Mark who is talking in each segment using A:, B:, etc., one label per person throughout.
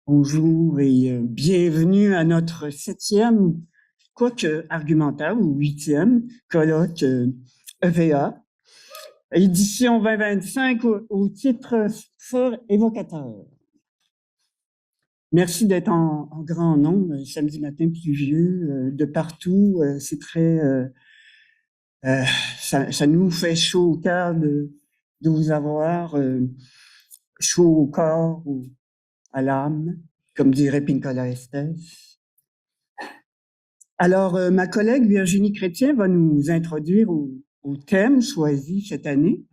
A: Bonjour et bienvenue à notre 7e, quoique argumentaire, ou 8e colloque EVA, édition 2025 au titre fort évocateur. Merci d'être en grand nombre, samedi matin pluvieux, de partout. C'est très... ça nous fait chaud au cœur de vous avoir, chaud au corps ou à l'âme, comme dirait Pinkola Estés. Alors, ma collègue Virginie Chrétien va nous introduire au thème choisi cette année,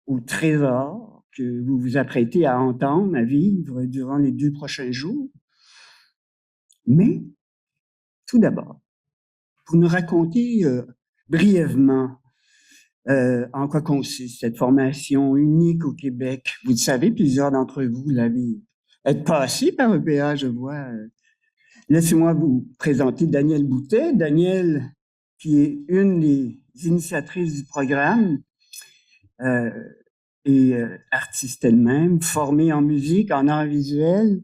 A: au trésor que vous vous apprêtez à entendre, à vivre durant les 2 prochains jours. Mais, tout d'abord, pour nous raconter brièvement en quoi consiste cette formation unique au Québec. Vous le savez, plusieurs d'entre vous l'avez passé par EPA, je vois. Laissez-moi vous présenter Danielle Boutet. Danielle, qui est une des initiatrices du programme et artiste elle-même, formée en musique, en arts visuels.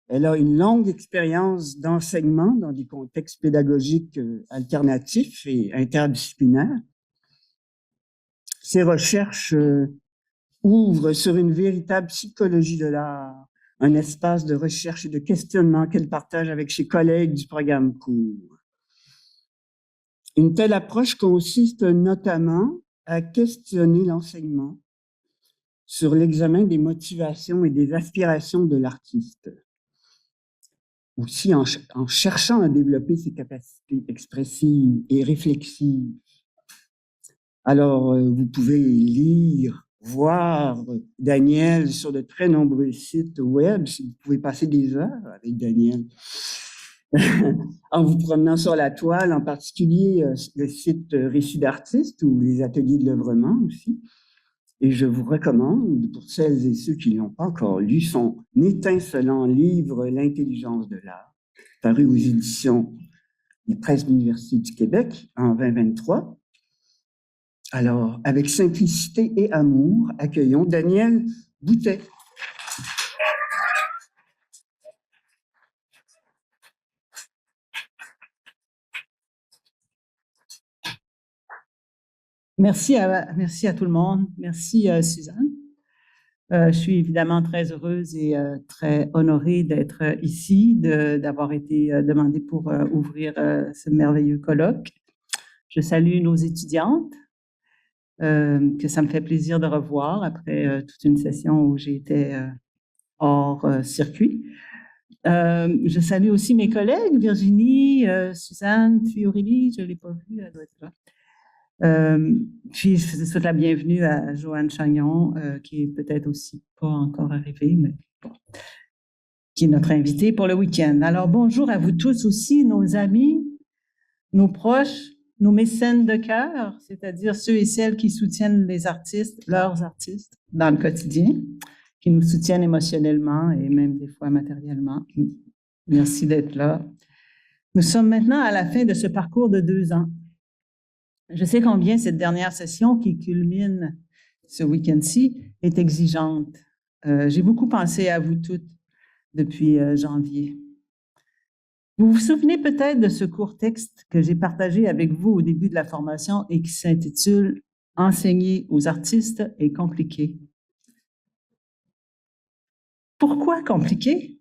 A: Elle a une longue expérience d'enseignement dans des contextes pédagogiques alternatifs et interdisciplinaires. Ses recherches ouvrent sur une véritable psychologie de l'art, un espace de recherche et de questionnement qu'elle partage avec ses collègues du programme cours. Une telle approche consiste notamment à questionner l'enseignement sur l'examen des motivations et des aspirations de l'artiste. Aussi en cherchant à développer ses capacités expressives et réflexives. Alors, vous pouvez lire, voir Danielle sur de très nombreux sites web. Vous pouvez passer des heures avec Danielle en vous promenant sur la toile, en particulier le site Récits d'artistes ou les ateliers de l'œuvrement aussi. Et je vous recommande, pour celles et ceux qui ne l'ont pas encore lu, son étincelant livre « L'intelligence de l'art », paru aux éditions des Presses de l'Université du Québec en 2023. Alors, avec simplicité et amour, accueillons Danielle Boutet.
B: Merci à tout le monde. Merci, Suzanne. Je suis évidemment très heureuse et très honorée d'être ici, d'avoir été demandée pour ouvrir ce merveilleux colloque. Je salue nos étudiantes, que ça me fait plaisir de revoir après toute une session où j'étais hors circuit. Je salue aussi mes collègues, Virginie, Suzanne, puis Aurélie, je ne l'ai pas vue, elle doit être là. Puis je souhaite la bienvenue à Joanne Chagnon, qui est peut-être aussi pas encore arrivée, mais bon, qui est notre invitée pour le week-end. Alors bonjour à vous tous aussi, nos amis, nos proches, nos mécènes de cœur, c'est-à-dire ceux et celles qui soutiennent les artistes, leurs artistes, dans le quotidien, qui nous soutiennent émotionnellement et même des fois matériellement. Merci d'être là. Nous sommes maintenant à la fin de ce parcours de 2 ans. Je sais combien cette dernière session qui culmine ce week-end-ci est exigeante. J'ai beaucoup pensé à vous toutes depuis janvier. Vous vous souvenez peut-être de ce court texte que j'ai partagé avec vous au début de la formation et qui s'intitule « Enseigner aux artistes est compliqué ». Pourquoi compliqué?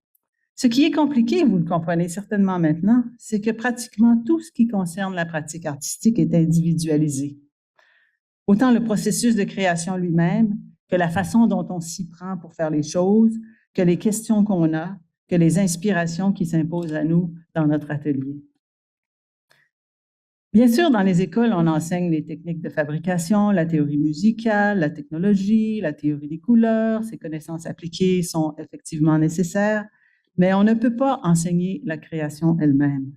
B: Ce qui est compliqué, vous le comprenez certainement maintenant, c'est que pratiquement tout ce qui concerne la pratique artistique est individualisé. Autant le processus de création lui-même, que la façon dont on s'y prend pour faire les choses, que les questions qu'on a, que les inspirations qui s'imposent à nous dans notre atelier. Bien sûr, dans les écoles, on enseigne les techniques de fabrication, la théorie musicale, la technologie, la théorie des couleurs. Ces connaissances appliquées sont effectivement nécessaires, mais on ne peut pas enseigner la création elle-même.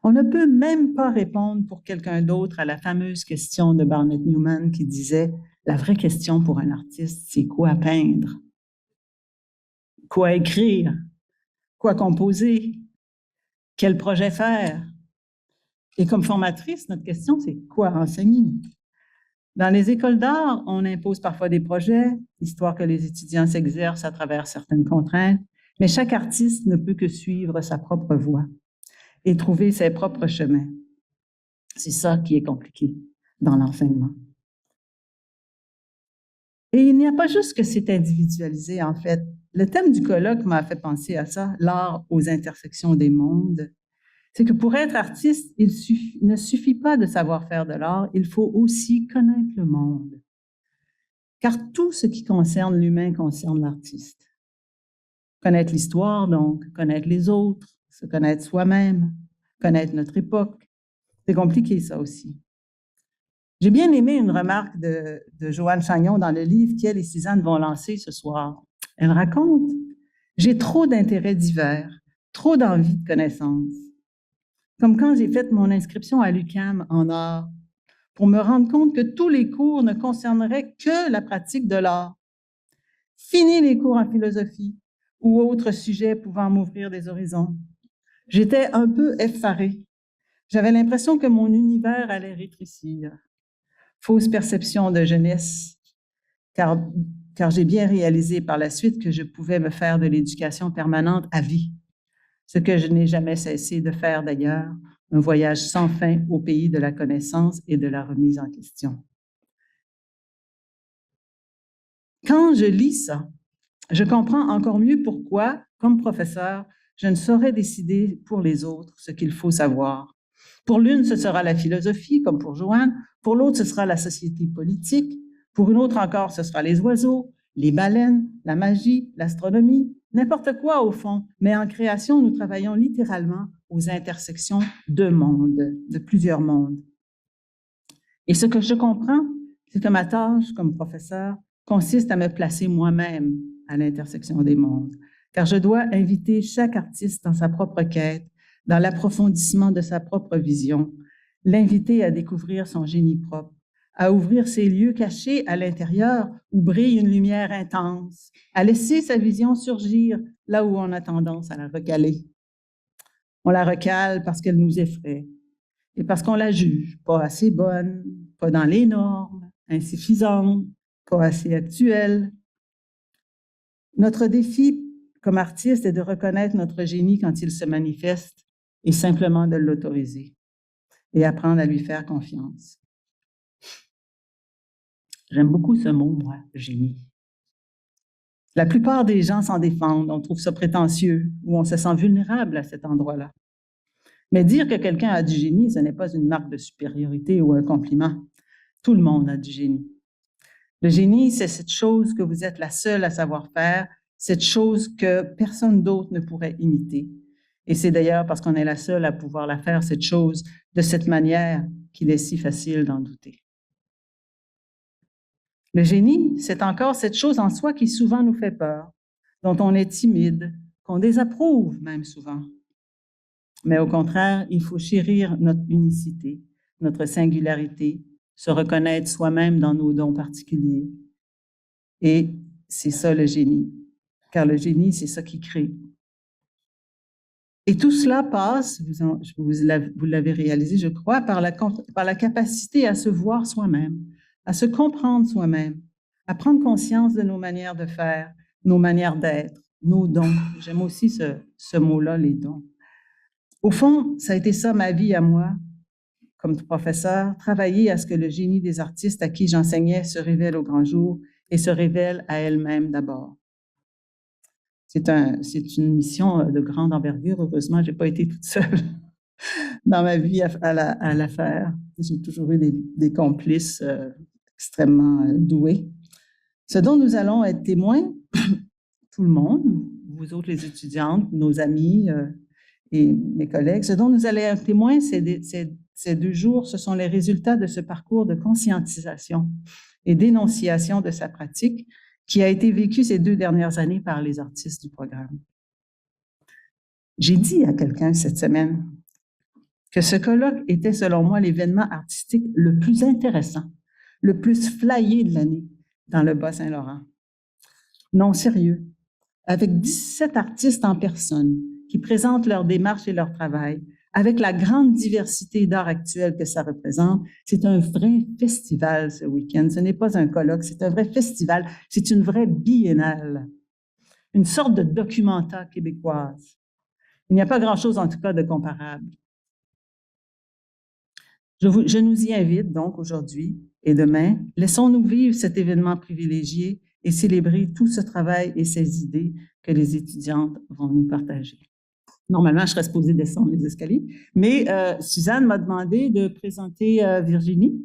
B: On ne peut même pas répondre pour quelqu'un d'autre à la fameuse question de Barnett Newman qui disait « La vraie question pour un artiste, c'est quoi peindre? Quoi écrire? Quoi composer? Quel projet faire? » Et comme formatrice, notre question, c'est quoi enseigner? Dans les écoles d'art, on impose parfois des projets, histoire que les étudiants s'exercent à travers certaines contraintes, Mais chaque artiste ne peut que suivre sa propre voie et trouver ses propres chemins. C'est ça qui est compliqué dans l'enseignement. Et il n'y a pas juste que c'est individualisé, en fait. Le thème du colloque m'a fait penser à ça, l'art aux intersections des mondes. C'est que pour être artiste, il ne suffit pas de savoir faire de l'art, il faut aussi connaître le monde. Car tout ce qui concerne l'humain concerne l'artiste. Connaître l'histoire, donc, connaître les autres, se connaître soi-même, connaître notre époque. C'est compliqué, ça aussi. J'ai bien aimé une remarque de Joanne Chagnon dans le livre qu'elle et Suzanne vont lancer ce soir. Elle raconte « J'ai trop d'intérêts divers, trop d'envie de connaissances. Comme quand j'ai fait mon inscription à l'UQAM en art, pour me rendre compte que tous les cours ne concerneraient que la pratique de l'art. Fini les cours en philosophie ou autres sujets pouvant m'ouvrir des horizons. J'étais un peu effarée. J'avais l'impression que mon univers allait rétrécir. Fausse perception de jeunesse, car j'ai bien réalisé par la suite que je pouvais me faire de l'éducation permanente à vie, ce que je n'ai jamais cessé de faire d'ailleurs, un voyage sans fin au pays de la connaissance et de la remise en question. Quand je lis ça, je comprends encore mieux pourquoi, comme professeur, je ne saurais décider pour les autres ce qu'il faut savoir. Pour l'une, ce sera la philosophie, comme pour Joanne. Pour l'autre, ce sera la société politique. Pour une autre encore, ce sera les oiseaux, les baleines, la magie, l'astronomie, n'importe quoi au fond. Mais en création, nous travaillons littéralement aux intersections de mondes, de plusieurs mondes. Et ce que je comprends, c'est que ma tâche comme professeur consiste à me placer moi-même à l'intersection des mondes, car je dois inviter chaque artiste dans sa propre quête, dans l'approfondissement de sa propre vision, l'inviter à découvrir son génie propre, à ouvrir ses lieux cachés à l'intérieur où brille une lumière intense, à laisser sa vision surgir là où on a tendance à la recaler. On la recale parce qu'elle nous effraie et parce qu'on la juge pas assez bonne, pas dans les normes, insuffisante, pas assez actuelle. Notre défi comme artiste est de reconnaître notre génie quand il se manifeste et simplement de l'autoriser et apprendre à lui faire confiance. J'aime beaucoup ce mot, moi, génie. La plupart des gens s'en défendent, on trouve ça prétentieux ou on se sent vulnérable à cet endroit-là. Mais dire que quelqu'un a du génie, ce n'est pas une marque de supériorité ou un compliment. Tout le monde a du génie. Le génie, c'est cette chose que vous êtes la seule à savoir faire, cette chose que personne d'autre ne pourrait imiter. Et c'est d'ailleurs parce qu'on est la seule à pouvoir la faire, cette chose, de cette manière qu'il est si facile d'en douter. Le génie, c'est encore cette chose en soi qui souvent nous fait peur, dont on est timide, qu'on désapprouve même souvent. Mais au contraire, il faut chérir notre unicité, notre singularité, se reconnaître soi-même dans nos dons particuliers. Et c'est ça le génie, car le génie, c'est ça qui crée. Et tout cela passe, vous l'avez réalisé, je crois, par la capacité à se voir soi-même, à se comprendre soi-même, à prendre conscience de nos manières de faire, nos manières d'être, nos dons. J'aime aussi ce mot-là, les dons. Au fond, ça a été ça ma vie à moi, comme professeur, travailler à ce que le génie des artistes à qui j'enseignais se révèle au grand jour et se révèle à elle-même d'abord. C'est une mission de grande envergure. Heureusement, je n'ai pas été toute seule dans ma vie à la faire. J'ai toujours eu des complices extrêmement doués. Ce dont nous allons être témoins, tout le monde, vous autres les étudiantes, nos amis et mes collègues, ce dont nous allons être témoins ces 2 jours, ce sont les résultats de ce parcours de conscientisation et d'énonciation de sa pratique qui a été vécu ces 2 dernières années par les artistes du programme. J'ai dit à quelqu'un cette semaine que ce colloque était, selon moi, l'événement artistique le plus intéressant, le plus flyé de l'année dans le Bas-Saint-Laurent. Non, sérieux. Avec 17 artistes en personne qui présentent leur démarche et leur travail, avec la grande diversité d'art actuel que ça représente, c'est un vrai festival ce week-end. Ce n'est pas un colloque, c'est un vrai festival, c'est une vraie biennale. une sorte de documenta québécoise. Il n'y a pas grand-chose, en tout cas, de comparable. Je nous y invite donc aujourd'hui et demain. Laissons-nous vivre cet événement privilégié et célébrer tout ce travail et ces idées que les étudiantes vont nous partager. Normalement, je serais supposée descendre les escaliers, mais Suzanne m'a demandé de présenter Virginie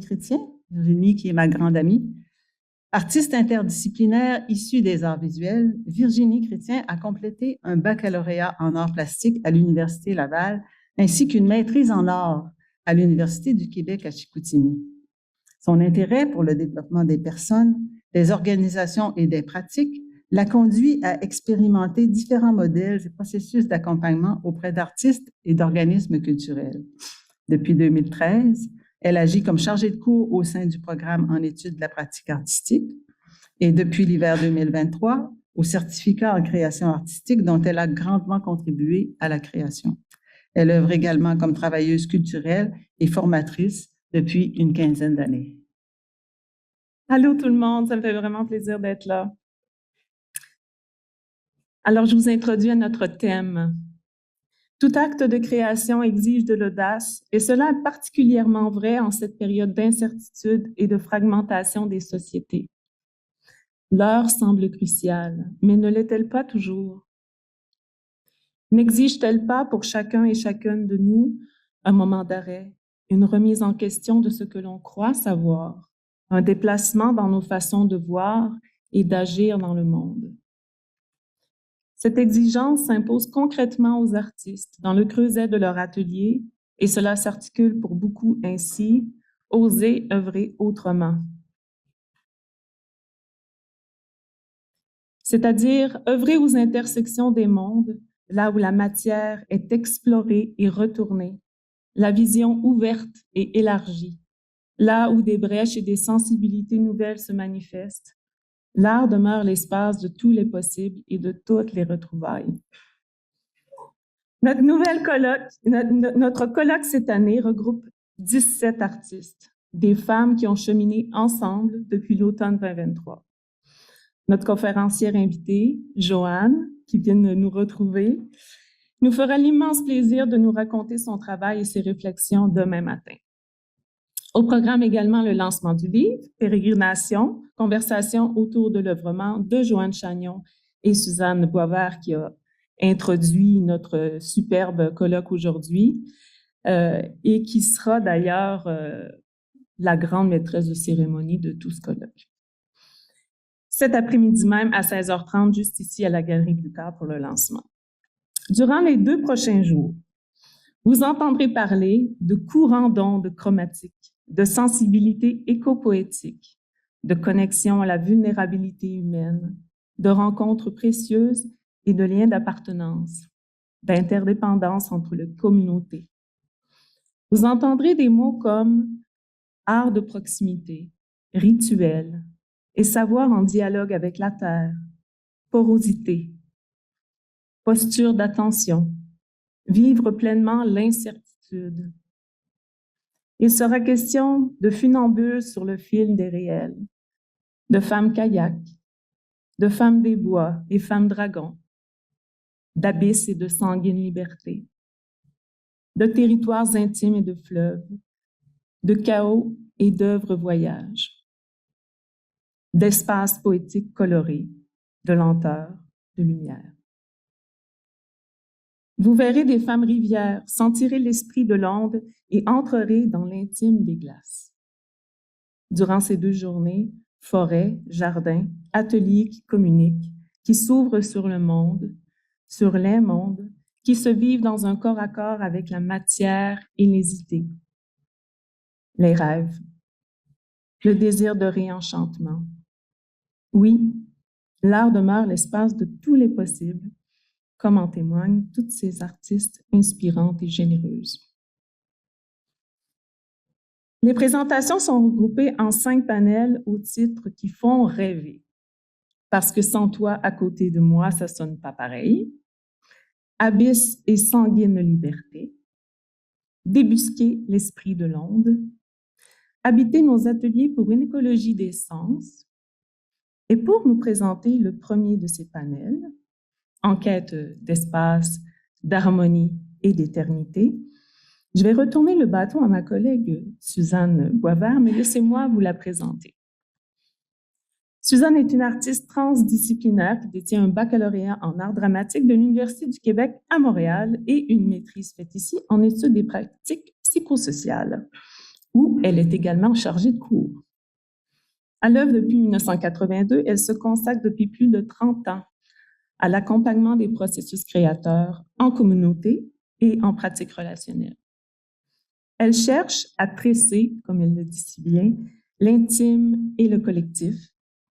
B: Chrétien, Virginie qui est ma grande amie. Artiste interdisciplinaire issue des arts visuels, Virginie Chrétien a complété un baccalauréat en arts plastiques à l'Université Laval ainsi qu'une maîtrise en arts à l'Université du Québec à Chicoutimi. Son intérêt pour le développement des personnes, des organisations et des pratiques l'a conduit à expérimenter différents modèles et processus d'accompagnement auprès d'artistes et d'organismes culturels. Depuis 2013, elle agit comme chargée de cours au sein du programme en études de la pratique artistique et depuis l'hiver 2023, au certificat en création artistique dont elle a grandement contribué à la création. Elle œuvre également comme travailleuse culturelle et formatrice depuis une quinzaine d'années.
C: Allô tout le monde, ça me fait vraiment plaisir d'être là. Alors, je vous introduis à notre thème. Tout acte de création exige de l'audace, et cela est particulièrement vrai en cette période d'incertitude et de fragmentation des sociétés. L'heure semble cruciale, mais ne l'est-elle pas toujours? N'exige-t-elle pas pour chacun et chacune de nous un moment d'arrêt, une remise en question de ce que l'on croit savoir, un déplacement dans nos façons de voir et d'agir dans le monde? Cette exigence s'impose concrètement aux artistes dans le creuset de leur atelier et cela s'articule pour beaucoup ainsi, oser œuvrer autrement. C'est-à-dire œuvrer aux intersections des mondes, là où la matière est explorée et retournée, la vision ouverte et élargie, là où des brèches et des sensibilités nouvelles se manifestent. L'art demeure l'espace de tous les possibles et de toutes les retrouvailles. Notre colloque cette année regroupe 17 artistes, des femmes qui ont cheminé ensemble depuis l'automne 2023. Notre conférencière invitée, Joanne, qui vient de nous retrouver, nous fera l'immense plaisir de nous raconter son travail et ses réflexions demain matin. Au programme également le lancement du livre, Pérégrination, conversation autour de l'œuvrement de Joanne Chagnon et Suzanne Boisvert qui a introduit notre superbe colloque aujourd'hui et qui sera d'ailleurs la grande maîtresse de cérémonie de tout ce colloque. Cet après-midi même à 16h30, juste ici à la Galerie Blucard pour le lancement. Durant les 2 prochains jours, vous entendrez parler de courants d'ondes chromatiques, de sensibilité éco-poétique, de connexion à la vulnérabilité humaine, de rencontres précieuses et de liens d'appartenance, d'interdépendance entre les communautés. Vous entendrez des mots comme art de proximité, rituel et savoir en dialogue avec la terre, porosité, posture d'attention, vivre pleinement l'incertitude. Il sera question de funambules sur le fil des réels, de femmes kayak, de femmes des bois et femmes dragons, d'abysses et de sanguine liberté, de territoires intimes et de fleuves, de chaos et d'œuvres voyages, d'espaces poétiques colorés, de lenteur, de lumière. Vous verrez des femmes rivières, sentirez l'esprit de l'onde et entrerez dans l'intime des glaces. Durant ces 2 journées, forêts, jardins, ateliers qui communiquent, qui s'ouvrent sur le monde, sur les mondes, qui se vivent dans un corps à corps avec la matière et les idées, les rêves, le désir de réenchantement. Oui, l'art demeure l'espace de tous les possibles, comme en témoignent toutes ces artistes inspirantes et généreuses. Les présentations sont regroupées en 5 panels au titre qui font rêver. Parce que sans toi à côté de moi, ça sonne pas pareil. Abysse et sanguine liberté. Débusquer l'esprit de l'onde. Habiter nos ateliers pour une écologie des sens. Et pour nous présenter le premier de ces panels, en quête d'espace, d'harmonie et d'éternité, je vais retourner le bâton à ma collègue Suzanne Boisvert, mais laissez-moi vous la présenter. Suzanne est une artiste transdisciplinaire qui détient un baccalauréat en art dramatique de l'Université du Québec à Montréal et une maîtrise faite ici en études des pratiques psychosociales, où elle est également chargée de cours. À l'œuvre depuis 1982, elle se consacre depuis plus de 30 ans à l'accompagnement des processus créateurs en communauté et en pratique relationnelle. Elle cherche à tresser, comme elle le dit si bien, l'intime et le collectif,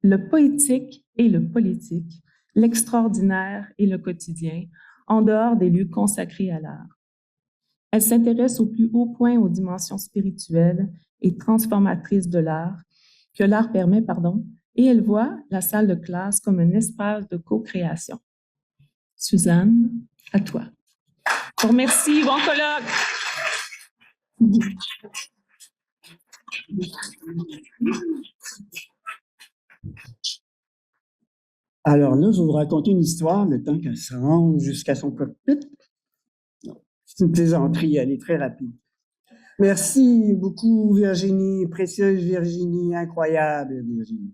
C: le poétique et le politique, l'extraordinaire et le quotidien, en dehors des lieux consacrés à l'art. Elle s'intéresse au plus haut point aux dimensions spirituelles et transformatrices de l'art, que l'art permet, et elle voit la salle de classe comme un espace de co-création. Suzanne, à toi. Je vous remercie, bon colloque.
A: Alors là, je vais vous raconter une histoire, le temps qu'elle se rende jusqu'à son cockpit. C'est une plaisanterie, elle est très rapide. Merci beaucoup, Virginie, précieuse Virginie, incroyable Virginie.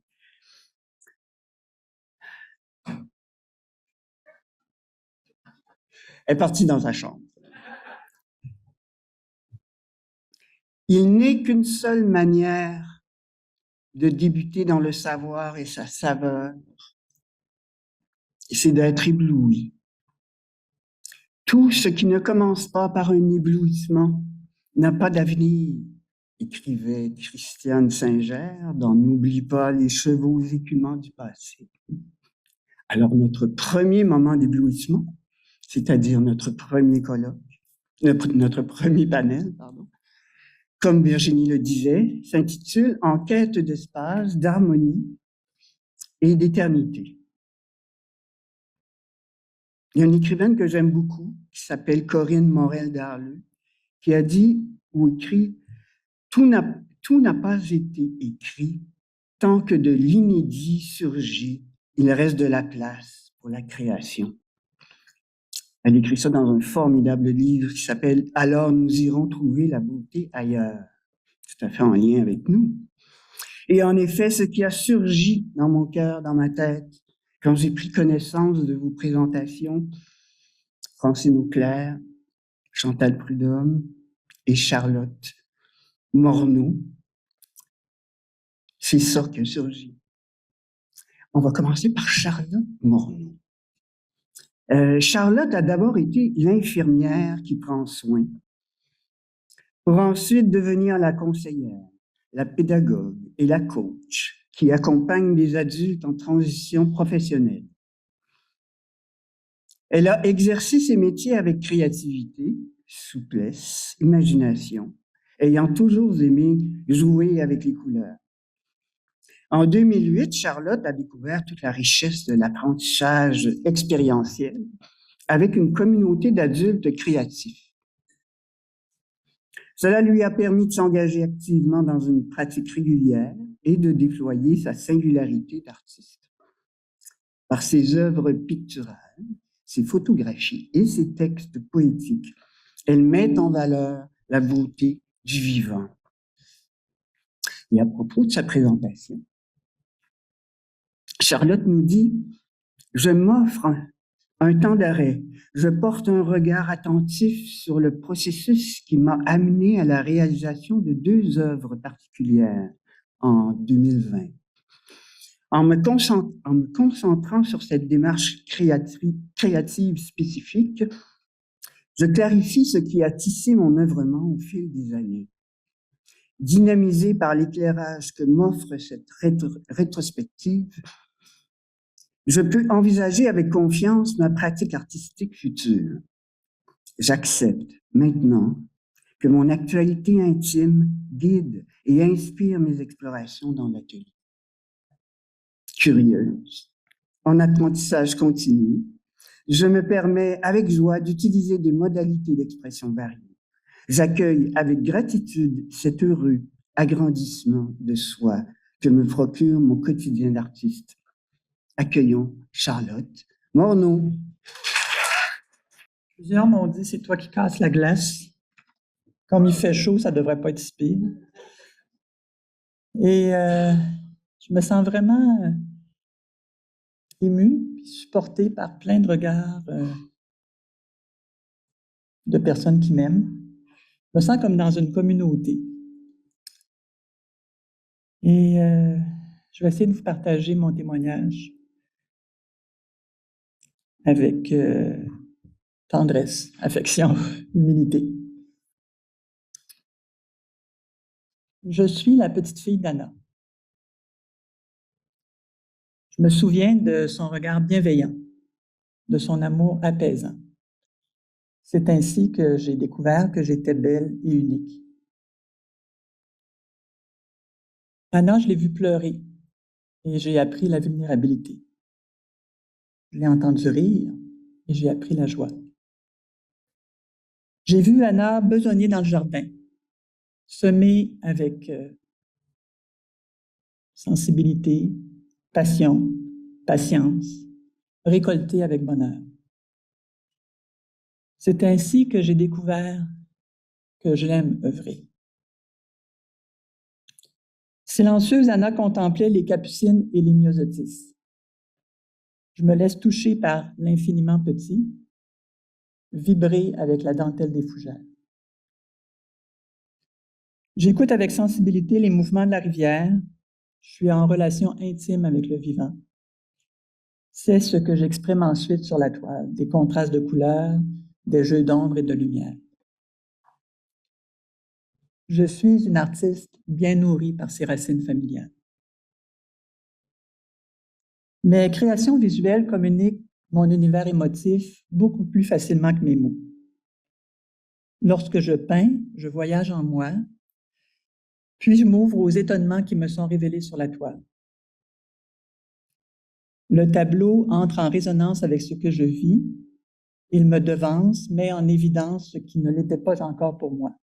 A: Elle est partie dans sa chambre. Il n'est qu'une seule manière de débuter dans le savoir et sa saveur, c'est d'être ébloui. Tout ce qui ne commence pas par un éblouissement n'a pas d'avenir, écrivait Christiane Singer dans N'oublie pas les chevaux écumants du passé. Alors notre premier moment d'éblouissement, c'est-à-dire notre premier colloque, notre premier panel, comme Virginie le disait, s'intitule « En quête d'espace, d'harmonie et d'éternité ». Il y a une écrivaine que j'aime beaucoup, qui s'appelle Corinne Morel-Darleux, qui a dit ou écrit « Tout n'a pas été écrit tant que de l'inédit surgit, il reste de la place pour la création. » Elle écrit ça dans un formidable livre qui s'appelle « Alors nous irons trouver la beauté ailleurs », tout à fait en lien avec nous. Et en effet, ce qui a surgi dans mon cœur, dans ma tête, quand j'ai pris connaissance de vos présentations, Francine Auclair, Chantal Prudhomme et Charlotte Morneau, c'est ça qui a surgi. On va commencer par Charlotte Morneau. Charlotte a d'abord été l'infirmière qui prend soin, pour ensuite devenir la conseillère, la pédagogue et la coach qui accompagne des adultes en transition professionnelle. Elle a exercé ses métiers avec créativité, souplesse, imagination, ayant toujours aimé jouer avec les couleurs. En 2008, Charlotte a découvert toute la richesse de l'apprentissage expérientiel avec une communauté d'adultes créatifs. Cela lui a permis de s'engager activement dans une pratique régulière et de déployer sa singularité d'artiste. Par ses œuvres picturales, ses photographies et ses textes poétiques, elle met en valeur la beauté du vivant. Et à propos de sa présentation, Charlotte nous dit « Je m'offre un temps d'arrêt. Je porte un regard attentif sur le processus qui m'a amené à la réalisation de 2 œuvres particulières en 2020. En me concentrant sur cette démarche créative spécifique, je clarifie ce qui a tissé mon œuvrement au fil des années. Dynamisé par l'éclairage que m'offre cette rétrospective, je peux envisager avec confiance ma pratique artistique future. J'accepte maintenant que mon actualité intime guide et inspire mes explorations dans l'atelier. Curieuse, en apprentissage continu, je me permets avec joie d'utiliser des modalités d'expression variées. J'accueille avec gratitude cet heureux agrandissement de soi que me procure mon quotidien d'artiste Accueillons Charlotte Morneau.
D: Plusieurs m'ont dit, c'est toi qui casses la glace. Comme il fait chaud, ça devrait pas être si pire. Et je me sens vraiment émue, puis supportée par plein de regards de personnes qui m'aiment. Je me sens comme dans une communauté. Et je vais essayer de vous partager mon témoignage avec tendresse, affection, humilité. Je suis la petite fille d'Anna. Je me souviens de son regard bienveillant, de son amour apaisant. C'est ainsi que j'ai découvert que j'étais belle et unique. Anna, je l'ai vue pleurer et j'ai appris la vulnérabilité. Je l'ai entendue rire et j'ai appris la joie. J'ai vu Anna besogner dans le jardin, semer avec sensibilité, passion, patience, récolter avec bonheur. C'est ainsi que j'ai découvert que je l'aime œuvrer. Silencieuse, Anna contemplait les capucines et les myosotis. Je me laisse toucher par l'infiniment petit, vibrer avec la dentelle des fougères. J'écoute avec sensibilité les mouvements de la rivière. Je suis en relation intime avec le vivant. C'est ce que j'exprime ensuite sur la toile, des contrastes de couleurs, des jeux d'ombre et de lumière. Je suis une artiste bien nourrie par ses racines familiales. Mes créations visuelles communiquent mon univers émotif beaucoup plus facilement que mes mots. Lorsque je peins, je voyage en moi, puis je m'ouvre aux étonnements qui me sont révélés sur la toile. Le tableau entre en résonance avec ce que je vis, il me devance, met en évidence ce qui ne l'était pas encore pour moi.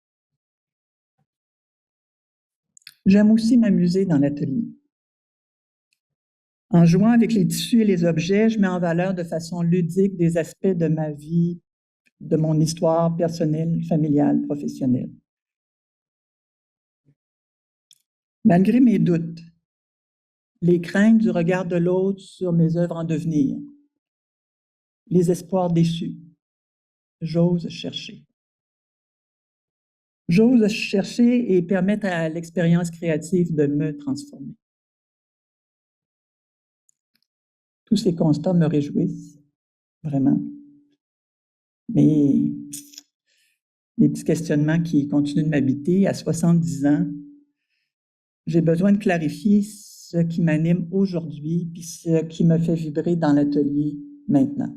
D: J'aime aussi m'amuser dans l'atelier. En jouant avec les tissus et les objets, je mets en valeur de façon ludique des aspects de ma vie, de mon histoire personnelle, familiale, professionnelle. Malgré mes doutes, les craintes du regard de l'autre sur mes œuvres en devenir, les espoirs déçus, j'ose chercher. J'ose chercher et permettre à l'expérience créative de me transformer. Tous ces constats me réjouissent, vraiment. Mais les petits questionnements qui continuent de m'habiter, à 70 ans, j'ai besoin de clarifier ce qui m'anime aujourd'hui puis ce qui me fait vibrer dans l'atelier maintenant.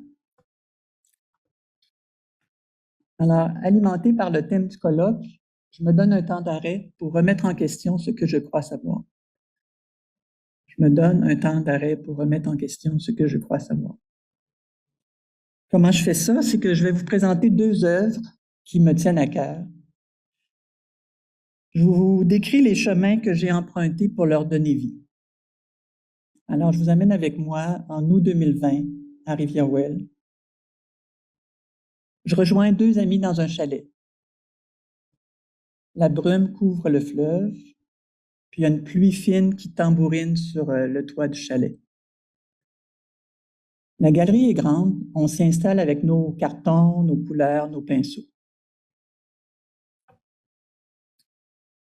D: Alors, alimenté par le thème du colloque, je me donne un temps d'arrêt pour remettre en question ce que je crois savoir. Je me donne un temps d'arrêt pour remettre en question ce que je crois savoir. Comment je fais ça? C'est que je vais vous présenter 2 œuvres qui me tiennent à cœur. Je vous décris les chemins que j'ai empruntés pour leur donner vie. Alors, je vous amène avec moi en août 2020 à Rivière-Ouelle. Je rejoins 2 amis dans un chalet. La brume couvre le fleuve, puis il y a une pluie fine qui tambourine sur le toit du chalet. La galerie est grande, on s'y installe avec nos cartons, nos couleurs, nos pinceaux.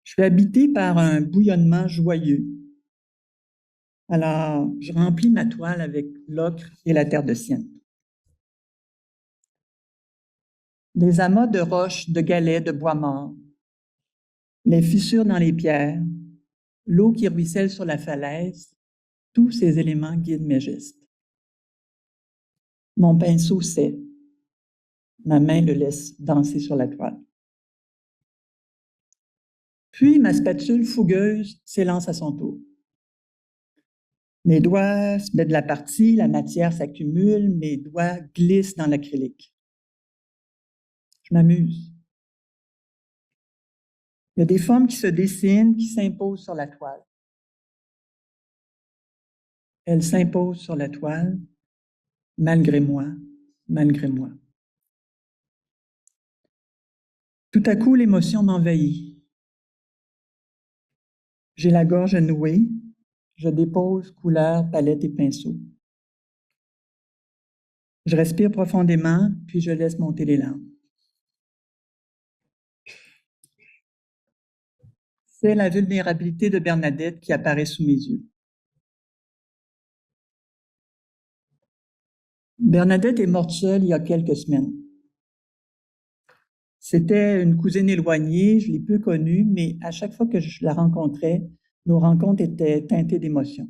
D: Je suis habitée par un bouillonnement joyeux. Alors, je remplis ma toile avec l'ocre et la terre de sienne. Des amas de roches, de galets, de bois mort, les fissures dans les pierres, l'eau qui ruisselle sur la falaise, tous ces éléments guident mes gestes. Mon pinceau sait, ma main le laisse danser sur la toile. Puis ma spatule fougueuse s'élance à son tour. Mes doigts se mettent de la partie, la matière s'accumule, mes doigts glissent dans l'acrylique. Je m'amuse. Il y a des formes qui se dessinent, qui s'imposent sur la toile. Elle s'impose sur la toile, malgré moi, malgré moi. Tout à coup, l'émotion m'envahit. J'ai la gorge nouée, je dépose couleur, palette et pinceau. Je respire profondément, puis je laisse monter les larmes. C'est la vulnérabilité de Bernadette qui apparaît sous mes yeux. Bernadette est morte seule il y a quelques semaines. C'était une cousine éloignée, je l'ai peu connue, mais à chaque fois que je la rencontrais, nos rencontres étaient teintées d'émotions.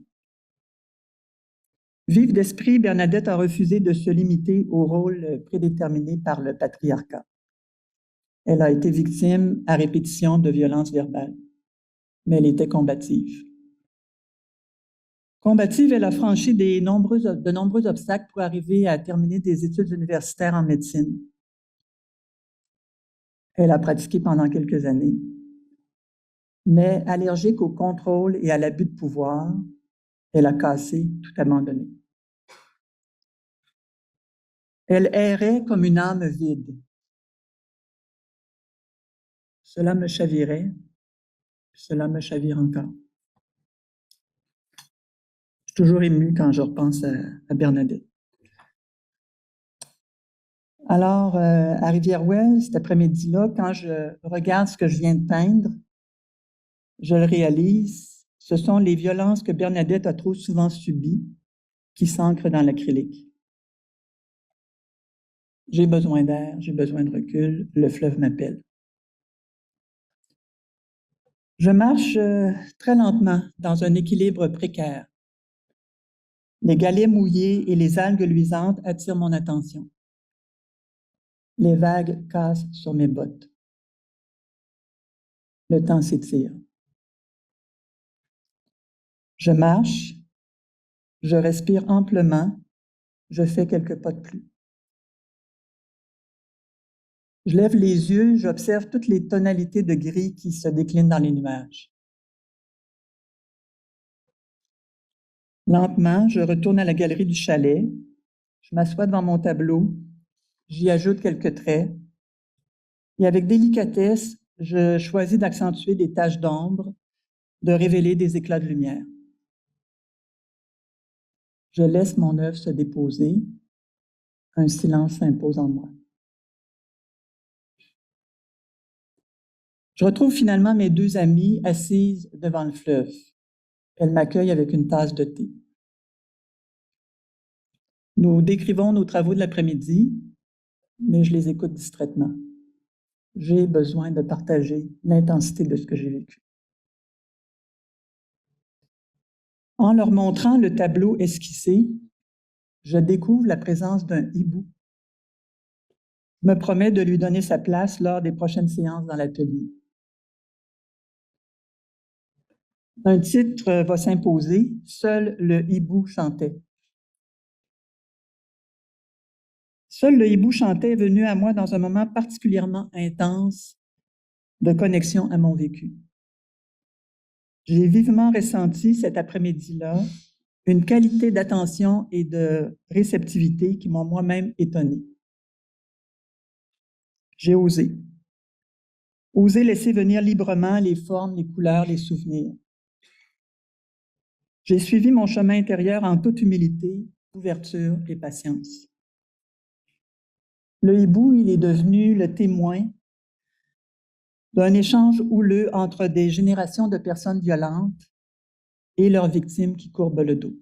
D: Vive d'esprit, Bernadette a refusé de se limiter au rôle prédéterminé par le patriarcat. Elle a été victime à répétition de violences verbales, mais elle était combative. Combative, elle a franchi de nombreux obstacles pour arriver à terminer des études universitaires en médecine. Elle a pratiqué pendant quelques années, mais allergique au contrôle et à l'abus de pouvoir, elle a cassé, tout abandonné. Elle errait comme une âme vide. Cela me chavirait, cela me chavire encore. Je suis toujours émue quand je repense à Bernadette. Alors, à Rivière-Ouelle, cet après-midi-là, quand je regarde ce que je viens de peindre, je le réalise, ce sont les violences que Bernadette a trop souvent subies qui s'ancrent dans l'acrylique. J'ai besoin d'air, j'ai besoin de recul, le fleuve m'appelle. Je marche très lentement dans un équilibre précaire. Les galets mouillés et les algues luisantes attirent mon attention. Les vagues cassent sur mes bottes. Le temps s'étire. Je marche, je respire amplement, je fais quelques pas de plus. Je lève les yeux, j'observe toutes les tonalités de gris qui se déclinent dans les nuages. Lentement, je retourne à la galerie du chalet, je m'assois devant mon tableau, j'y ajoute quelques traits, et avec délicatesse, je choisis d'accentuer des taches d'ombre, de révéler des éclats de lumière. Je laisse mon œuvre se déposer, un silence s'impose en moi. Je retrouve finalement mes deux amies assises devant le fleuve. Elles m'accueillent avec une tasse de thé. Nous décrivons nos travaux de l'après-midi, mais je les écoute distraitement. J'ai besoin de partager l'intensité de ce que j'ai vécu. En leur montrant le tableau esquissé, je découvre la présence d'un hibou. Je me promets de lui donner sa place lors des prochaines séances dans l'atelier. Un titre va s'imposer, seul le hibou chantait. Seul le hibou chantait est venu à moi dans un moment particulièrement intense de connexion à mon vécu. J'ai vivement ressenti cet après-midi-là une qualité d'attention et de réceptivité qui m'ont moi-même étonnée. J'ai osé. Osé laisser venir librement les formes, les couleurs, les souvenirs. J'ai suivi mon chemin intérieur en toute humilité, ouverture et patience. Le hibou, il est devenu le témoin d'un échange houleux entre des générations de personnes violentes et leurs victimes qui courbent le dos.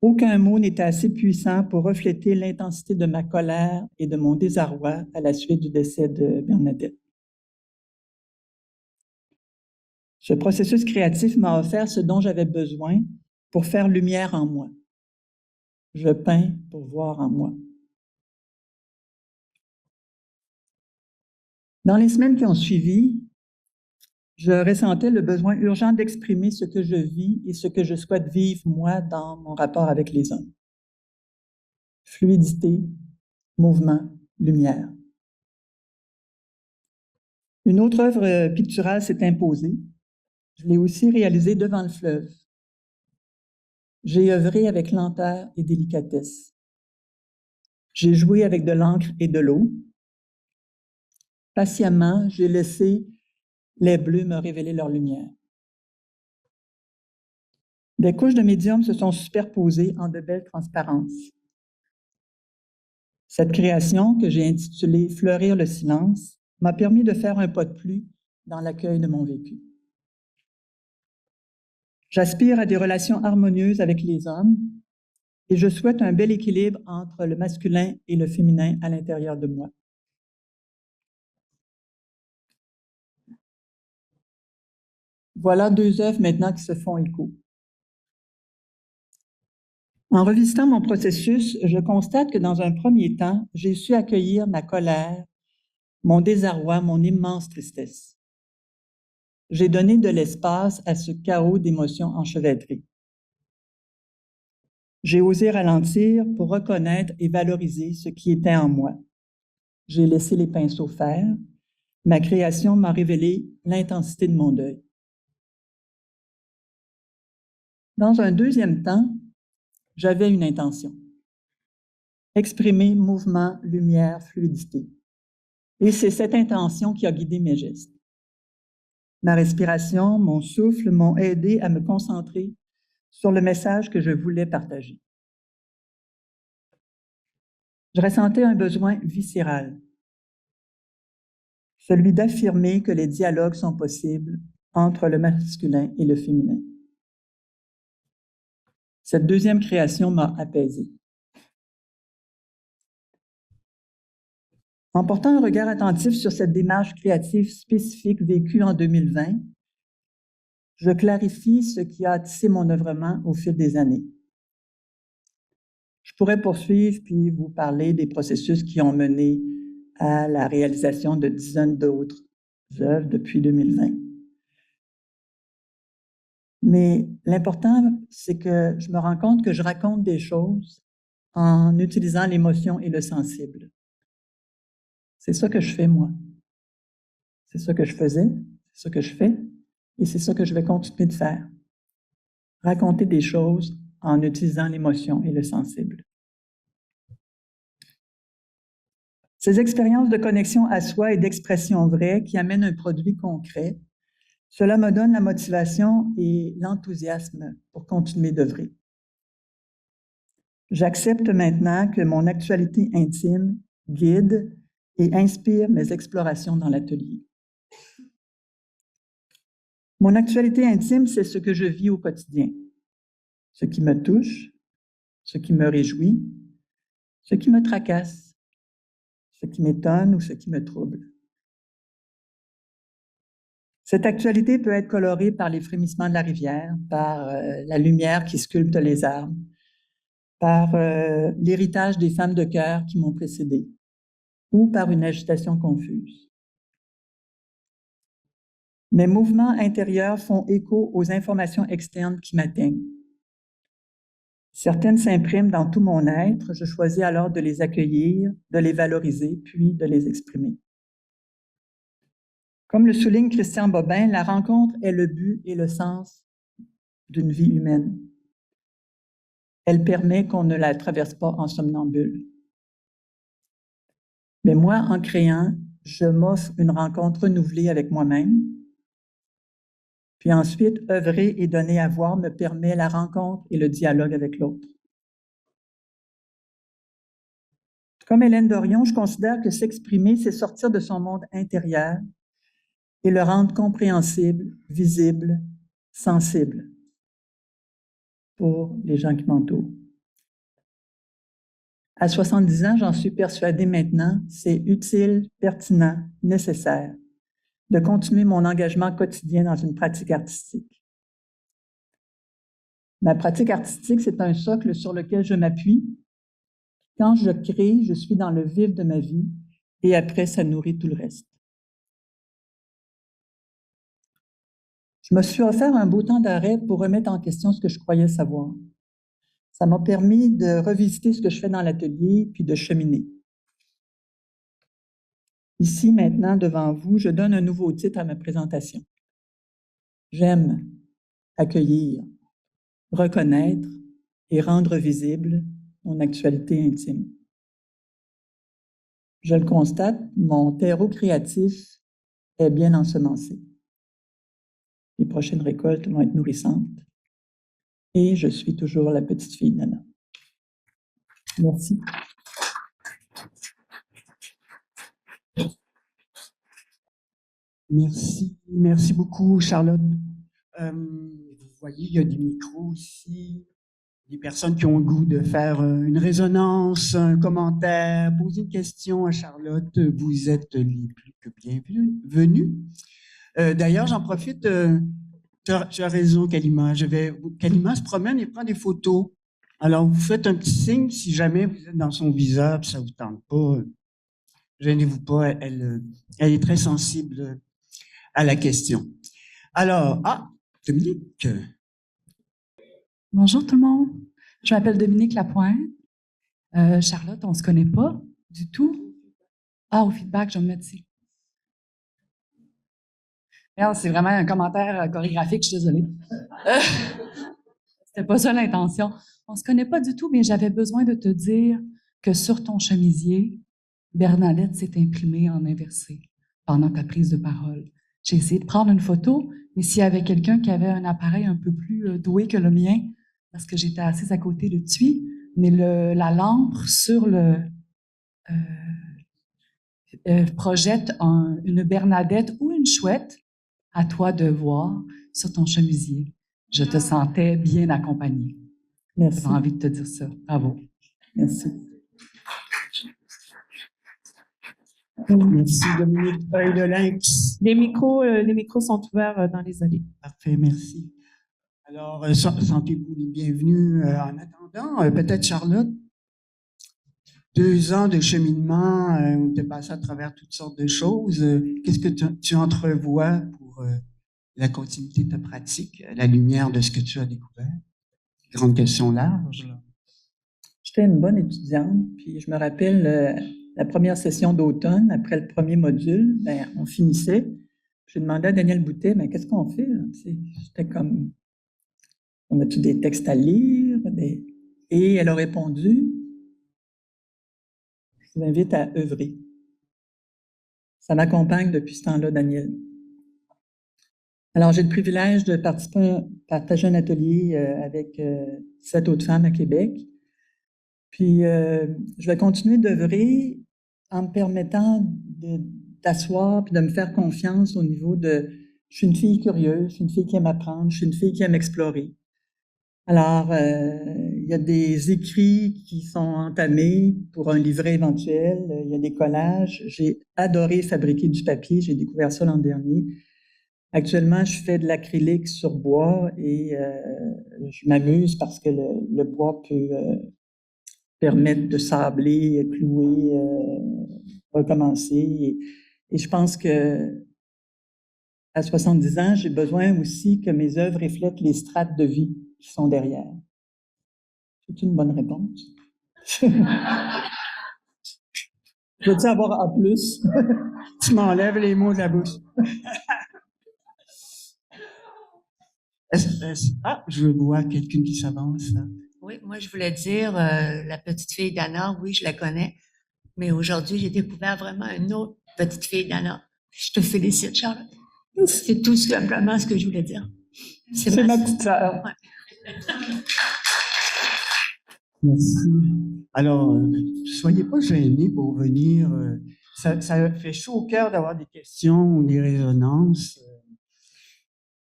D: Aucun mot n'était assez puissant pour refléter l'intensité de ma colère et de mon désarroi à la suite du décès de Bernadette. Ce processus créatif m'a offert ce dont j'avais besoin pour faire lumière en moi. Je peins pour voir en moi. Dans les semaines qui ont suivi, je ressentais le besoin urgent d'exprimer ce que je vis et ce que je souhaite vivre, moi, dans mon rapport avec les hommes. Fluidité, mouvement, lumière. Une autre œuvre picturale s'est imposée. Je l'ai aussi réalisée devant le fleuve. J'ai œuvré avec lenteur et délicatesse. J'ai joué avec de l'encre et de l'eau. Patiemment, j'ai laissé les bleus me révéler leur lumière. Des couches de médium se sont superposées en de belles transparences. Cette création, que j'ai intitulée « Fleurir le silence », m'a permis de faire un pas de plus dans l'accueil de mon vécu. J'aspire à des relations harmonieuses avec les hommes et je souhaite un bel équilibre entre le masculin et le féminin à l'intérieur de moi. Voilà 2 œuvres maintenant qui se font écho. En revisitant mon processus, je constate que dans un premier temps, j'ai su accueillir ma colère, mon désarroi, mon immense tristesse. J'ai donné de l'espace à ce chaos d'émotions enchevêtrées. J'ai osé ralentir pour reconnaître et valoriser ce qui était en moi. J'ai laissé les pinceaux faire. Ma création m'a révélé l'intensité de mon deuil. Dans un deuxième temps, j'avais une intention. Exprimer mouvement, lumière, fluidité. Et c'est cette intention qui a guidé mes gestes. Ma respiration, mon souffle m'ont aidé à me concentrer sur le message que je voulais partager. Je ressentais un besoin viscéral, celui d'affirmer que les dialogues sont possibles entre le masculin et le féminin. Cette deuxième création m'a apaisée. En portant un regard attentif sur cette démarche créative spécifique vécue en 2020, je clarifie ce qui a tissé mon œuvrement au fil des années. Je pourrais poursuivre puis vous parler des processus qui ont mené à la réalisation de dizaines d'autres œuvres depuis 2020. Mais l'important, c'est que je me rends compte que je raconte des choses en utilisant l'émotion et le sensible. C'est ça que je fais, moi. C'est ça que je faisais, c'est ça que je fais, et c'est ça que je vais continuer de faire. Raconter des choses en utilisant l'émotion et le sensible. Ces expériences de connexion à soi et d'expression vraie qui amènent un produit concret, cela me donne la motivation et l'enthousiasme pour continuer d'œuvrer. J'accepte maintenant que mon actualité intime guide et inspire mes explorations dans l'atelier. Mon actualité intime, c'est ce que je vis au quotidien, ce qui me touche, ce qui me réjouit, ce qui me tracasse, ce qui m'étonne ou ce qui me trouble. Cette actualité peut être colorée par les frémissements de la rivière, par la lumière qui sculpte les arbres, par l'héritage des femmes de cœur qui m'ont précédée, ou par une agitation confuse. Mes mouvements intérieurs font écho aux informations externes qui m'atteignent. Certaines s'impriment dans tout mon être, je choisis alors de les accueillir, de les valoriser, puis de les exprimer. Comme le souligne Christian Bobin, la rencontre est le but et le sens d'une vie humaine. Elle permet qu'on ne la traverse pas en somnambule. Mais moi, en créant, je m'offre une rencontre renouvelée avec moi-même. Puis ensuite, œuvrer et donner à voir me permet la rencontre et le dialogue avec l'autre. Comme Hélène Dorion, je considère que s'exprimer, c'est sortir de son monde intérieur et le rendre compréhensible, visible, sensible pour les gens qui m'entourent. À 70 ans, j'en suis persuadée maintenant, c'est utile, pertinent, nécessaire de continuer mon engagement quotidien dans une pratique artistique. Ma pratique artistique, c'est un socle sur lequel je m'appuie. Quand je crée, je suis dans le vif de ma vie et après, ça nourrit tout le reste. Je me suis offert un beau temps d'arrêt pour remettre en question ce que je croyais savoir. Ça m'a permis de revisiter ce que je fais dans l'atelier puis de cheminer. Ici, maintenant, devant vous, je donne un nouveau titre à ma présentation. J'aime accueillir, reconnaître et rendre visible mon actualité intime. Je le constate, mon terreau créatif est bien ensemencé. Les prochaines récoltes vont être nourrissantes et je suis toujours la petite fille d'Anna. Merci.
A: Merci. Merci beaucoup, Charlotte. Vous voyez, il y a des micros ici. Des personnes qui ont le goût de faire une résonance, un commentaire, poser une question à Charlotte. Vous êtes les plus que bienvenus. D'ailleurs, j'en profite. Tu as raison, Kalima. Kalima se promène et prend des photos. Alors, vous faites un petit signe si jamais vous êtes dans son viseur et ça vous tente pas. Gênez-vous pas, elle est très sensible à la question. Alors, Dominique.
E: Bonjour tout le monde. Je m'appelle Dominique Lapointe. Charlotte, on ne se connaît pas du tout. Au feedback, je vais me mettre ici. Merde, c'est vraiment un commentaire chorégraphique, je suis désolée. C'était pas ça l'intention. On ne se connaît pas du tout, mais j'avais besoin de te dire que sur ton chemisier, Bernadette s'est imprimée en inversé pendant ta prise de parole. J'ai essayé de prendre une photo, mais s'il y avait quelqu'un qui avait un appareil un peu plus doué que le mien, parce que j'étais assise à côté de Thuy, mais la lampe sur le projette une Bernadette ou une chouette, à toi de voir sur ton chemisier. Je te sentais bien accompagnée.
D: Merci.
E: J'avais envie de te dire ça. Bravo.
D: Merci.
A: Merci, Dominique. Œil de lynx.
C: Les micros sont ouverts dans les allées.
A: Parfait, merci. Alors, sentez-vous les bienvenus. En attendant, peut-être Charlotte, 2 ans de cheminement, où tu es passé à travers toutes sortes de choses. Qu'est-ce que tu entrevois pour la continuité de ta pratique, à la lumière de ce que tu as découvert? Grande question large. Là.
D: J'étais une bonne étudiante, puis je me rappelle la première session d'automne, après le premier module, on finissait. J'ai demandé à Danielle Boutet, qu'est-ce qu'on fait? J'étais comme, on a-tu des textes à lire? Et elle a répondu, je vous invite à œuvrer. Ça m'accompagne depuis ce temps-là, Danielle. Alors, j'ai le privilège de partager un atelier avec 7 autres femmes à Québec. Puis, je vais continuer d'œuvrer en me permettant d'asseoir puis de me faire confiance au niveau de « je suis une fille curieuse, je suis une fille qui aime apprendre, je suis une fille qui aime explorer ». Alors, il y a des écrits qui sont entamés pour un livret éventuel, il y a des collages. J'ai adoré fabriquer du papier, j'ai découvert ça l'an dernier. Actuellement, je fais de l'acrylique sur bois et je m'amuse parce que le bois peut permettre de sabler, clouer, recommencer. Et je pense que à 70 ans, j'ai besoin aussi que mes œuvres reflètent les strates de vie qui sont derrière. C'est une bonne réponse. Veux-tu avoir A+?
A: Tu m'enlèves les mots de la bouche. Je vois quelqu'un qui s'avance. Là.
F: Oui, moi, je voulais dire, la petite fille d'Anna, oui, je la connais. Mais aujourd'hui, j'ai découvert vraiment une autre petite fille d'Anna. Je te félicite, Charlotte. C'est tout simplement ce que je voulais dire.
D: C'est ma petite sœur.
F: Ouais.
A: Merci. Alors, soyez pas gênés pour venir. Ça fait chaud au cœur d'avoir des questions ou des résonances.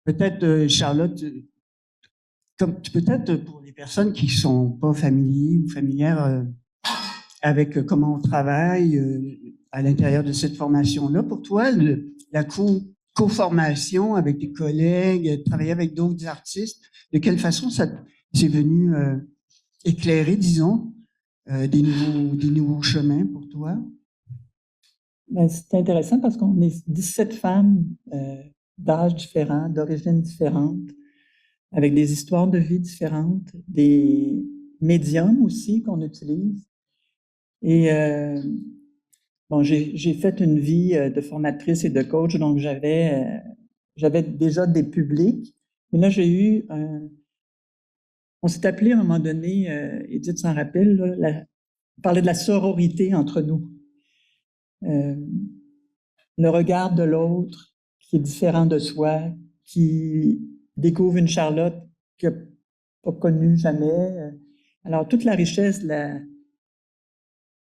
A: Peut-être, Charlotte, peut-être pour les personnes qui sont pas familiers ou familières avec comment on travaille à l'intérieur de cette formation-là, pour toi, la co-formation avec des collègues, travailler avec d'autres artistes, de quelle façon ça c'est venu éclairer, disons, des nouveaux chemins pour toi?
D: C'est intéressant parce qu'on est 17 femmes d'âges différents, d'origines différentes, avec des histoires de vie différentes, des médiums aussi qu'on utilise. Et j'ai fait une vie de formatrice et de coach, donc j'avais déjà des publics. Mais là, j'ai eu On s'est appelé à un moment donné, Edith s'en rappelle, là, on parlait de la sororité entre nous. Le regard de l'autre qui est différent de soi, qui découvre une Charlotte qu'il n'a pas connue jamais. Alors, toute la richesse, je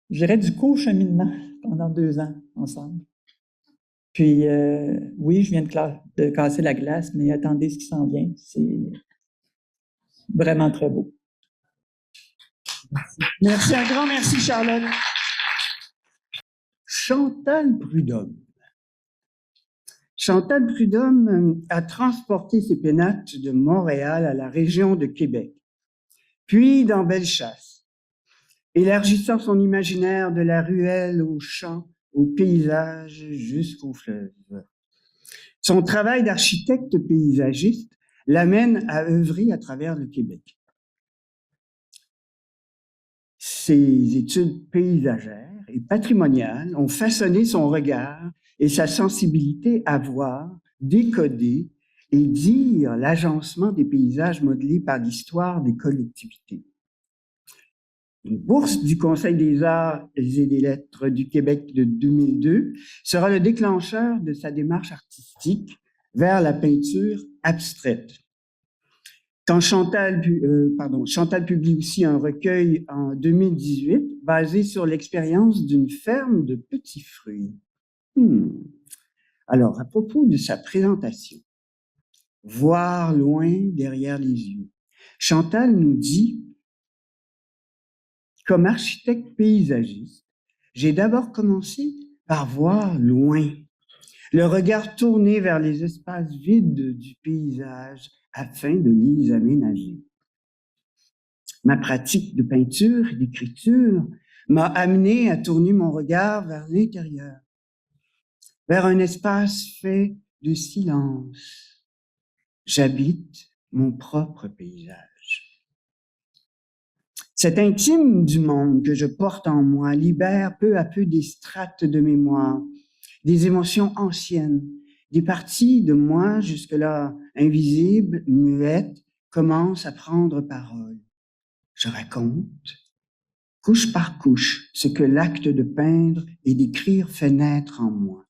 D: dirais, du co-cheminement pendant 2 ans ensemble. Puis, oui, je viens de casser la glace, mais attendez ce qui s'en vient. C'est vraiment très beau.
A: Merci, un grand merci, Charlotte. Chantal Prudhomme. Chantal Prudhomme a transporté ses pénates de Montréal à la région de Québec, puis dans Bellechasse, élargissant son imaginaire de la ruelle au champ, au paysage jusqu'au fleuve. Son travail d'architecte paysagiste l'amène à œuvrer à travers le Québec. Ses études paysagères et patrimoniales ont façonné son regard et sa sensibilité à voir, décoder et dire l'agencement des paysages modelés par l'histoire des collectivités. Une bourse du Conseil des arts et des lettres du Québec de 2002 sera le déclencheur de sa démarche artistique vers la peinture abstraite. Quand Chantal publie aussi un recueil en 2018 basé sur l'expérience d'une ferme de petits fruits. Alors, à propos de sa présentation, voir loin derrière les yeux, Chantal nous dit: comme architecte paysagiste, j'ai d'abord commencé par voir loin, le regard tourné vers les espaces vides du paysage afin de les aménager. Ma pratique de peinture et d'écriture m'a amené à tourner mon regard vers l'intérieur, vers un espace fait de silence. J'habite mon propre paysage. Cet intime du monde que je porte en moi libère peu à peu des strates de mémoire, des émotions anciennes, des parties de moi jusque-là invisibles, muettes, commencent à prendre parole. Je raconte, couche par couche, ce que l'acte de peindre et d'écrire fait naître en moi.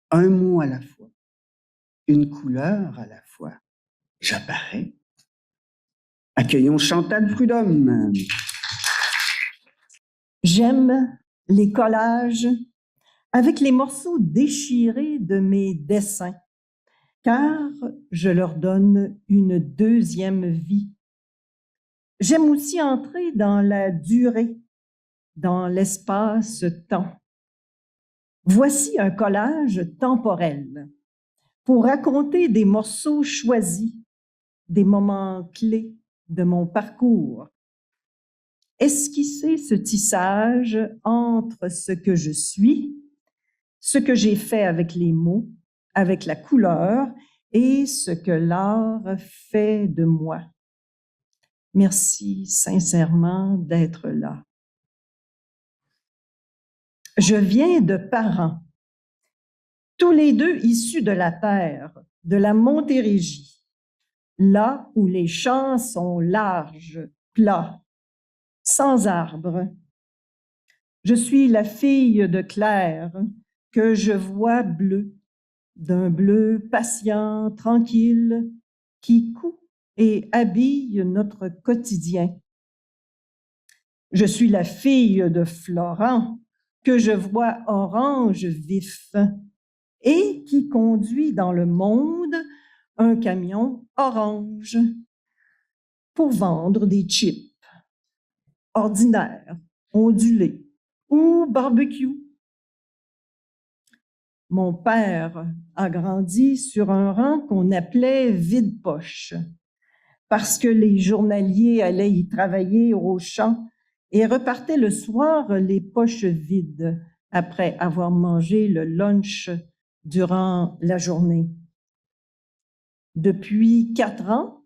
A: Un mot à la fois, une couleur à la fois. J'apparais. Accueillons Chantal Prudhomme.
G: J'aime les collages avec les morceaux déchirés de mes dessins, car je leur donne une deuxième vie. J'aime aussi entrer dans la durée, dans l'espace-temps. Voici un collage temporel pour raconter des morceaux choisis, des moments clés de mon parcours. Esquisser ce tissage entre ce que je suis, ce que j'ai fait avec les mots, avec la couleur et ce que l'art fait de moi. Merci sincèrement d'être là. Je viens de parents, tous les deux issus de la terre, de la Montérégie, là où les champs sont larges, plats, sans arbres. Je suis la fille de Claire, que je vois bleu, d'un bleu patient, tranquille, qui coud et habille notre quotidien. Je suis la fille de Florent, que je vois orange vif, et qui conduit dans le monde un camion orange pour vendre des chips ordinaires, ondulés ou barbecue. Mon père a grandi sur un rang qu'on appelait vide-poche, parce que les journaliers allaient y travailler au champ et repartaient le soir les poches vides après avoir mangé le lunch durant la journée. Depuis 4 ans,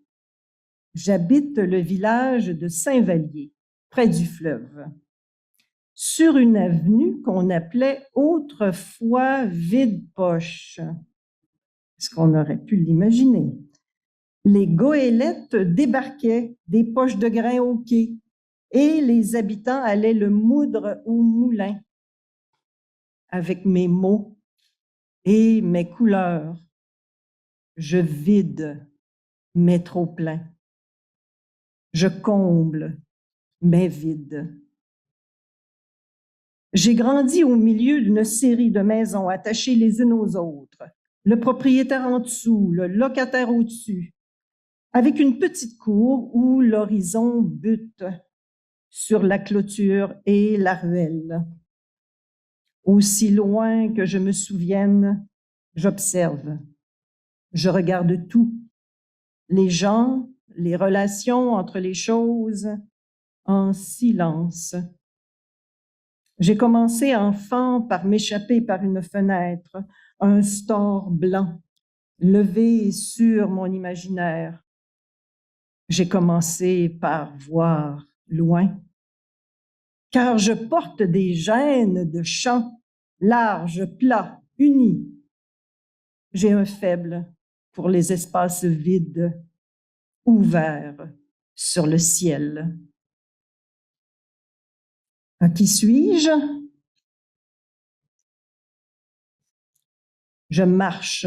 G: j'habite le village de Saint-Vallier, près du fleuve, sur une avenue qu'on appelait autrefois Vide-Poche. Est-ce qu'on aurait pu l'imaginer? Les goélettes débarquaient des poches de grains au quai et les habitants allaient le moudre au moulin. Avec mes mots et mes couleurs, je vide mes trop-pleins. Je comble mes vides. J'ai grandi au milieu d'une série de maisons attachées les unes aux autres, le propriétaire en dessous, le locataire au-dessus, avec une petite cour où l'horizon bute sur la clôture et la ruelle. Aussi loin que je me souvienne, j'observe, je regarde tout, les gens, les relations entre les choses, en silence. J'ai commencé enfant par m'échapper par une fenêtre, un store blanc, levé sur mon imaginaire. J'ai commencé par voir loin, car je porte des gènes de champs larges, plats, unis. J'ai un faible pour les espaces vides, ouverts sur le ciel. À qui suis-je? Je marche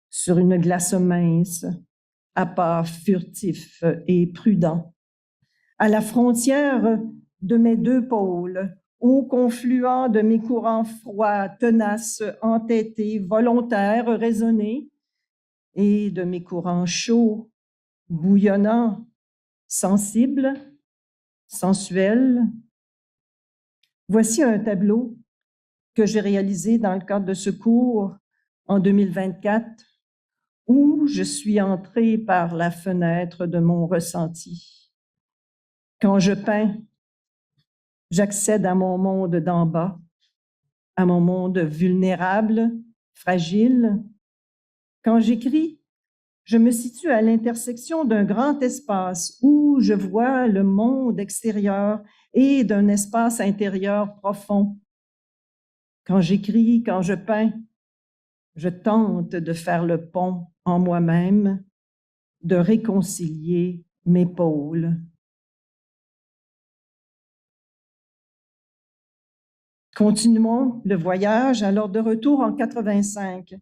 G: sur une glace mince, à pas furtif et prudent, à la frontière de mes deux pôles, au confluent de mes courants froids, tenaces, entêtés, volontaires, raisonnés, et de mes courants chauds, bouillonnants, sensibles, sensuels. Voici un tableau que j'ai réalisé dans le cadre de ce cours en 2024, où je suis entrée par la fenêtre de mon ressenti. Quand je peins, j'accède à mon monde d'en bas, à mon monde vulnérable, fragile. Quand j'écris, je me situe à l'intersection d'un grand espace où je vois le monde extérieur et d'un espace intérieur profond. Quand j'écris, quand je peins, je tente de faire le pont en moi-même, de réconcilier mes pôles. Continuons le voyage, alors de retour en 85.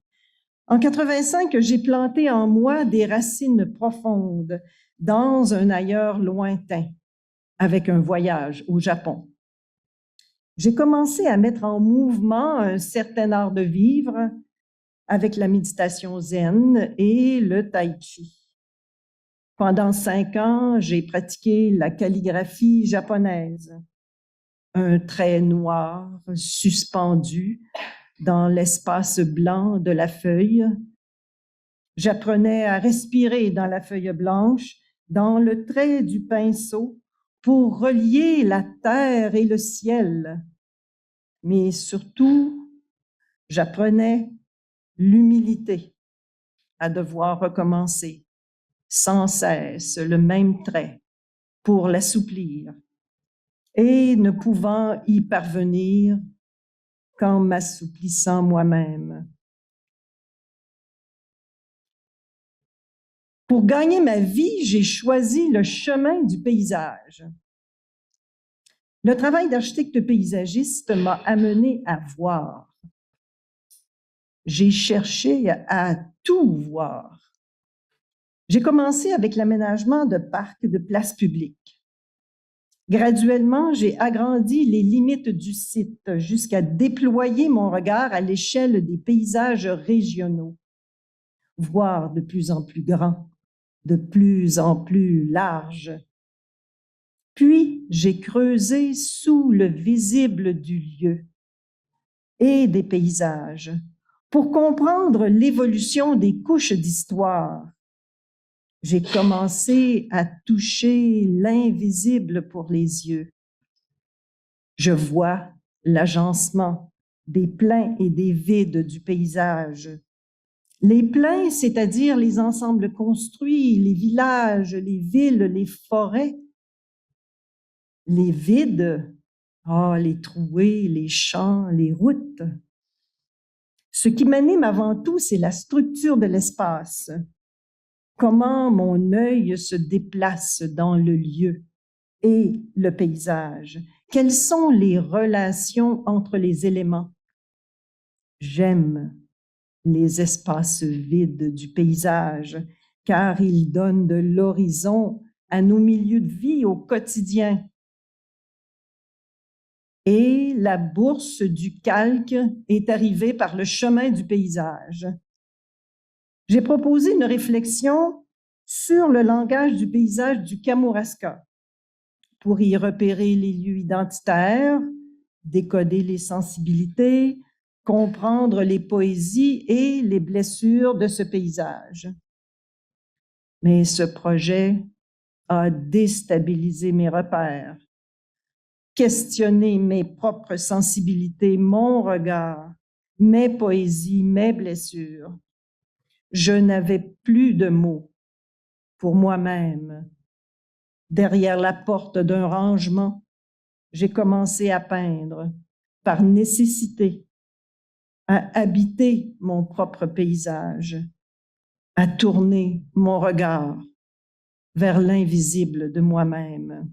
G: En 85, j'ai planté en moi des racines profondes dans un ailleurs lointain, avec un voyage au Japon. J'ai commencé à mettre en mouvement un certain art de vivre avec la méditation zen et le tai chi. Pendant 5 ans, j'ai pratiqué la calligraphie japonaise, un trait noir suspendu dans l'espace blanc de la feuille. J'apprenais à respirer dans la feuille blanche, dans le trait du pinceau, pour relier la terre et le ciel. Mais surtout, j'apprenais l'humilité, à devoir recommencer sans cesse le même trait pour l'assouplir et ne pouvant y parvenir qu'en m'assouplissant moi-même. Pour gagner ma vie, j'ai choisi le chemin du paysage. Le travail d'architecte paysagiste m'a amené à voir. J'ai cherché à tout voir. J'ai commencé avec l'aménagement de parcs, de places publiques. Graduellement, j'ai agrandi les limites du site jusqu'à déployer mon regard à l'échelle des paysages régionaux, voir de plus en plus grand, de plus en plus large. Puis, j'ai creusé sous le visible du lieu et des paysages pour comprendre l'évolution des couches d'histoire. J'ai commencé à toucher l'invisible pour les yeux. Je vois l'agencement des pleins et des vides du paysage. Les pleins, c'est-à-dire les ensembles construits, les villages, les villes, les forêts. Les vides, les trouées, les champs, les routes. Ce qui m'anime avant tout, c'est la structure de l'espace. comment mon œil se déplace dans le lieu et le paysage. Quelles sont les relations entre les éléments? J'aime les espaces vides du paysage, car ils donnent de l'horizon à nos milieux de vie au quotidien. Et la bourse du calque est arrivée par le chemin du paysage. J'ai proposé une réflexion sur le langage du paysage du Kamouraska pour y repérer les lieux identitaires, décoder les sensibilités, comprendre les poésies et les blessures de ce paysage. Mais ce projet a déstabilisé mes repères, questionné mes propres sensibilités, mon regard, mes poésies, mes blessures. Je n'avais plus de mots pour moi-même. Derrière la porte d'un rangement, j'ai commencé à peindre par nécessité, à habiter mon propre paysage, à tourner mon regard vers l'invisible de moi-même.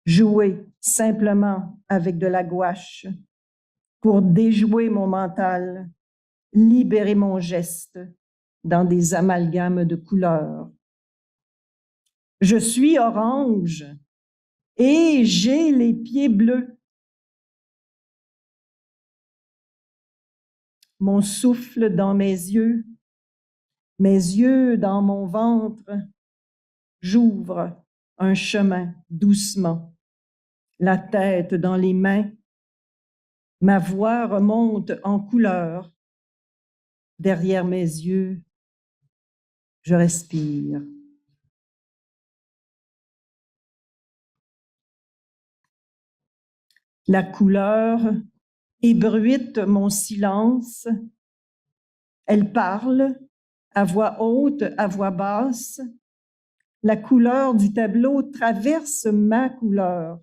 G: Jouer simplement avec de la gouache pour déjouer mon mental, libérer mon geste dans des amalgames de couleurs. Je suis orange et j'ai les pieds bleus. Mon souffle dans mes yeux dans mon ventre, j'ouvre un chemin doucement, la tête dans les mains, ma voix remonte en couleur. Derrière mes yeux, je respire. La couleur ébruite mon silence. Elle parle à voix haute, à voix basse. La couleur du tableau traverse ma couleur.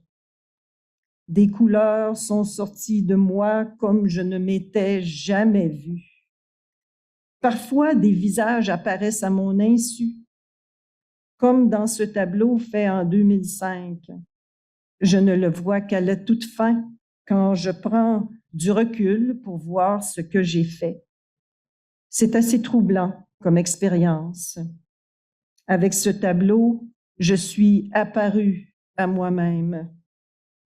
G: Des couleurs sont sorties de moi comme je ne m'étais jamais vue. Parfois, des visages apparaissent à mon insu, comme dans ce tableau fait en 2005. Je ne le vois qu'à la toute fin, quand je prends du recul pour voir ce que j'ai fait. C'est assez troublant comme expérience. Avec ce tableau, je suis apparue à moi-même.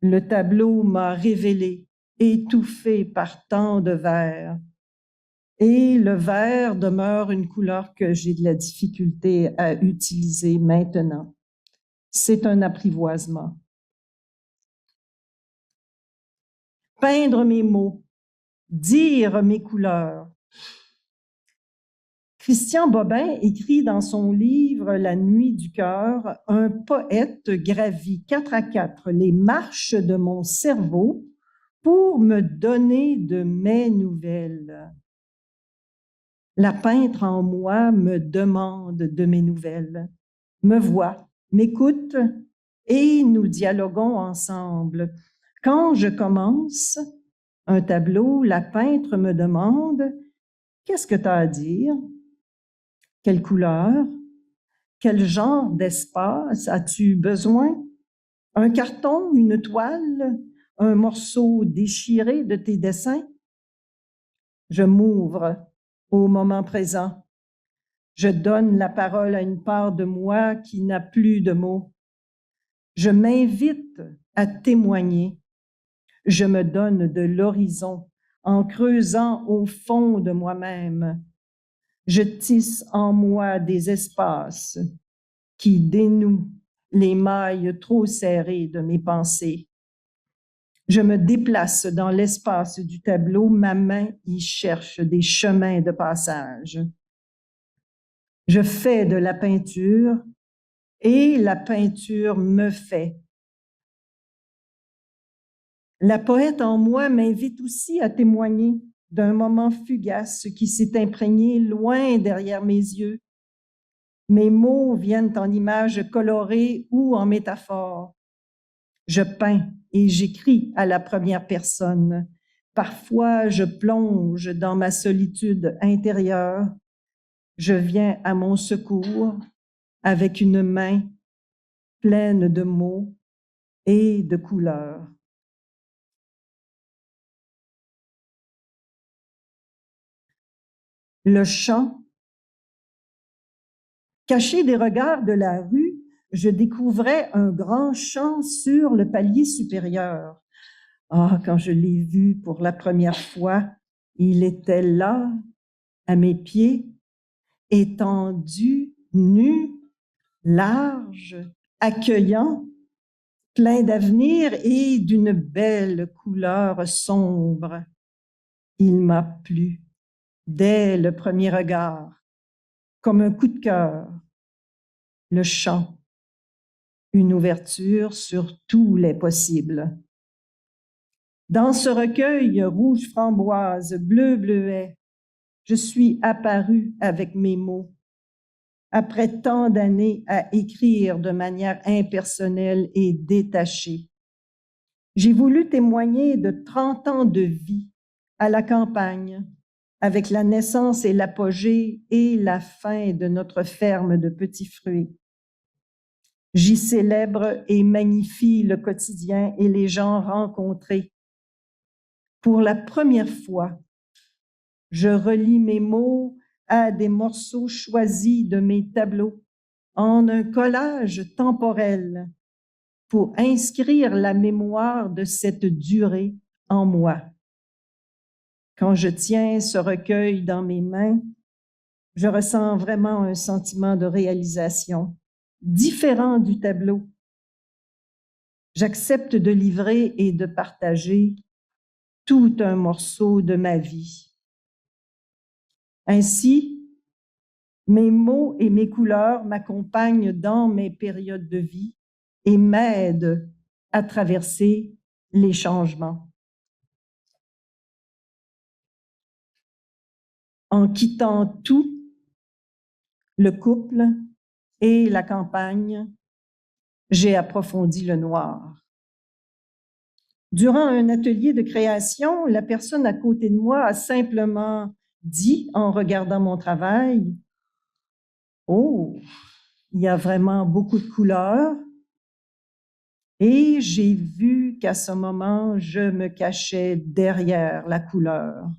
G: Le tableau m'a révélé, étouffé par tant de vert. Et le vert demeure une couleur que j'ai de la difficulté à utiliser maintenant. C'est un apprivoisement. Peindre mes mots, dire mes couleurs. Christian Bobin écrit dans son livre « La nuit du cœur », un poète gravit 4 à 4 les marches de mon cerveau pour me donner de mes nouvelles. La peintre en moi me demande de mes nouvelles, me voit, m'écoute et nous dialoguons ensemble. Quand je commence un tableau, la peintre me demande « Qu'est-ce que tu as à dire? Quelle couleur? Quel genre d'espace as-tu besoin? Un carton, une toile, un morceau déchiré de tes dessins? » Je m'ouvre au moment présent. Je donne la parole à une part de moi qui n'a plus de mots. Je m'invite à témoigner. Je me donne de l'horizon en creusant au fond de moi-même. Je tisse en moi des espaces qui dénouent les mailles trop serrées de mes pensées. Je me déplace dans l'espace du tableau, ma main y cherche des chemins de passage. Je fais de la peinture et la peinture me fait. La poète en moi m'invite aussi à témoigner d'un moment fugace qui s'est imprégné loin derrière mes yeux. Mes mots viennent en images colorées ou en métaphores. Je peins et j'écris à la première personne. Parfois, je plonge dans ma solitude intérieure je viens à mon secours avec une main pleine de mots et de couleurs. Le chant. Caché des regards de la rue, je découvrais un grand champ sur le palier supérieur. Ah, quand je l'ai vu pour la première fois, il était là, à mes pieds, étendu, nu, large, accueillant, plein d'avenir et d'une belle couleur sombre. Il m'a plu dès le premier regard, comme un coup de cœur. Le chant, une ouverture sur tous les possibles. Dans ce recueil rouge framboise, bleu bleuet, je suis apparue avec mes mots. Après tant d'années à écrire de manière impersonnelle et détachée, j'ai voulu témoigner de 30 ans de vie à la campagne, avec la naissance et l'apogée et la fin de notre ferme de petits fruits. J'y célèbre et magnifie le quotidien et les gens rencontrés. Pour la première fois, je relie mes mots à des morceaux choisis de mes tableaux en un collage temporel pour inscrire la mémoire de cette durée en moi. Quand je tiens ce recueil dans mes mains, je ressens vraiment un sentiment de réalisation différent du tableau. J'accepte de livrer et de partager tout un morceau de ma vie. Ainsi, mes mots et mes couleurs m'accompagnent dans mes périodes de vie et m'aident à traverser les changements. En quittant tout, le couple et la campagne, j'ai approfondi le noir. Durant un atelier de création, la personne à côté de moi a simplement dit, en regardant mon travail, « Oh, il y a vraiment beaucoup de couleurs. » Et j'ai vu qu'à ce moment, je me cachais derrière la couleur.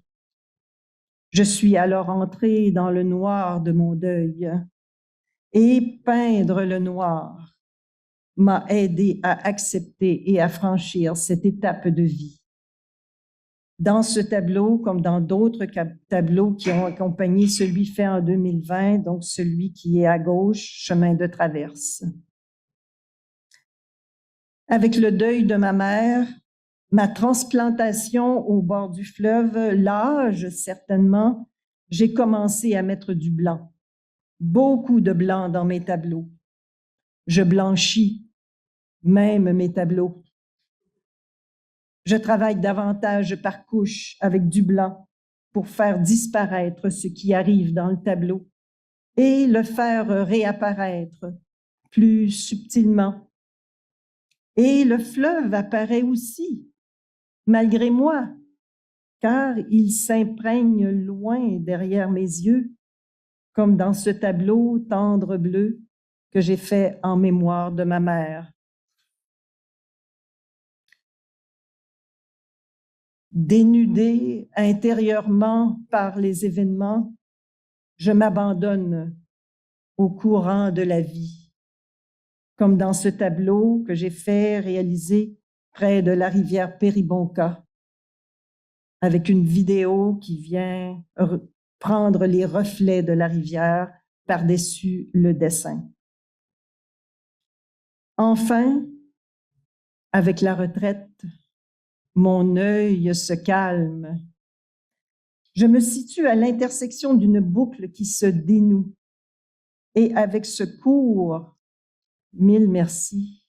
G: Je suis alors entrée dans le noir de mon deuil. Et peindre le noir m'a aidé à accepter et à franchir cette étape de vie. Dans ce tableau, comme dans d'autres tableaux qui ont accompagné celui fait en 2020, donc celui qui est à gauche, chemin de traverse. Avec le deuil de ma mère, ma transplantation au bord du fleuve, l'âge certainement, j'ai commencé à mettre du blanc. Beaucoup de blanc dans mes tableaux. Je blanchis même mes tableaux. Je travaille davantage par couche avec du blanc pour faire disparaître ce qui arrive dans le tableau et le faire réapparaître plus subtilement. Et le fleuve apparaît aussi, malgré moi, car il s'imprègne loin derrière mes yeux, comme dans ce tableau tendre bleu que j'ai fait en mémoire de ma mère. Dénudée intérieurement par les événements, je m'abandonne au courant de la vie, comme dans ce tableau que j'ai fait réaliser près de la rivière Péribonka, avec une vidéo qui vient prendre les reflets de la rivière par-dessus le dessin. Enfin, avec la retraite, mon œil se calme. Je me situe à l'intersection d'une boucle qui se dénoue. Et avec ce court « mille merci »,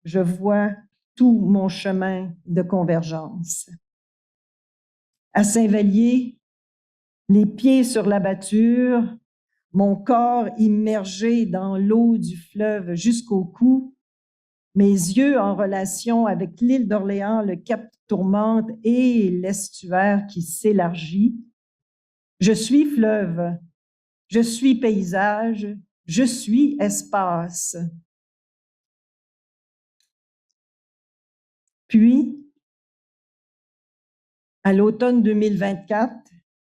G: je vois tout mon chemin de convergence. À Saint-Vallier, les pieds sur la bâture, mon corps immergé dans l'eau du fleuve jusqu'au cou, mes yeux en relation avec l'île d'Orléans, le cap Tourmente et l'estuaire qui s'élargit. Je suis fleuve, je suis paysage, je suis espace. Puis, à l'automne 2024,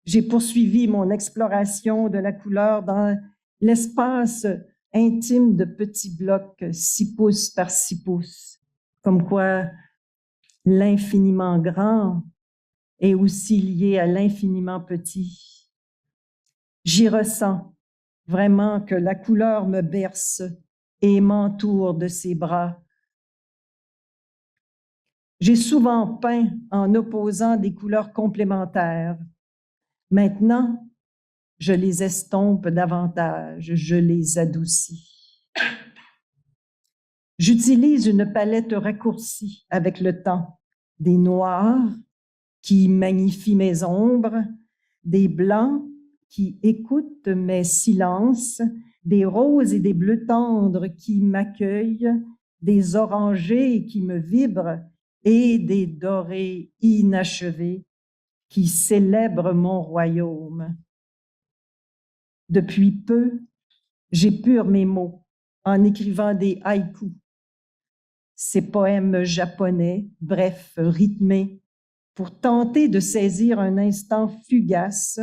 G: j'ai poursuivi mon exploration de la couleur dans l'espace intime de petits blocs 6 pouces par 6 pouces, comme quoi l'infiniment grand est aussi lié à l'infiniment petit. J'y ressens vraiment que la couleur me berce et m'entoure de ses bras. J'ai souvent peint en opposant des couleurs complémentaires. Maintenant, je les estompe davantage, je les adoucis. J'utilise une palette raccourcie avec le temps, des noirs qui magnifient mes ombres, des blancs qui écoutent mes silences, des roses et des bleus tendres qui m'accueillent, des orangés qui me vibrent et des dorés inachevés qui célèbrent mon royaume. Depuis peu, j'épure mes mots en écrivant des haïkus, ces poèmes japonais, brefs, rythmés, pour tenter de saisir un instant fugace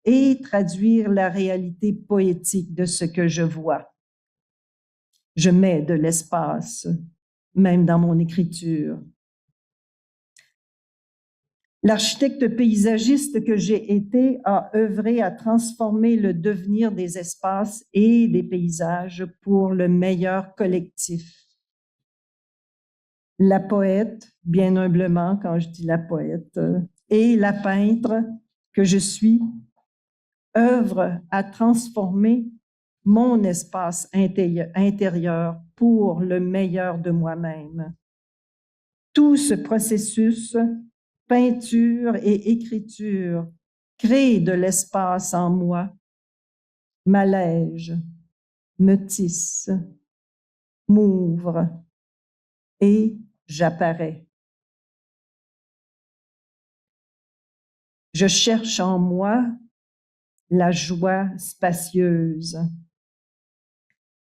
G: et traduire la réalité poétique de ce que je vois. Je mets de l'espace, même dans mon écriture. L'architecte paysagiste que j'ai été a œuvré à transformer le devenir des espaces et des paysages pour le meilleur collectif. La poète, bien humblement quand je dis la poète, et la peintre que je suis, œuvrent à transformer mon espace intérieur pour le meilleur de moi-même. Tout ce processus, peinture et écriture, crée de l'espace en moi, m'allège, me tisse, m'ouvre et j'apparais. Je cherche en moi la joie spacieuse,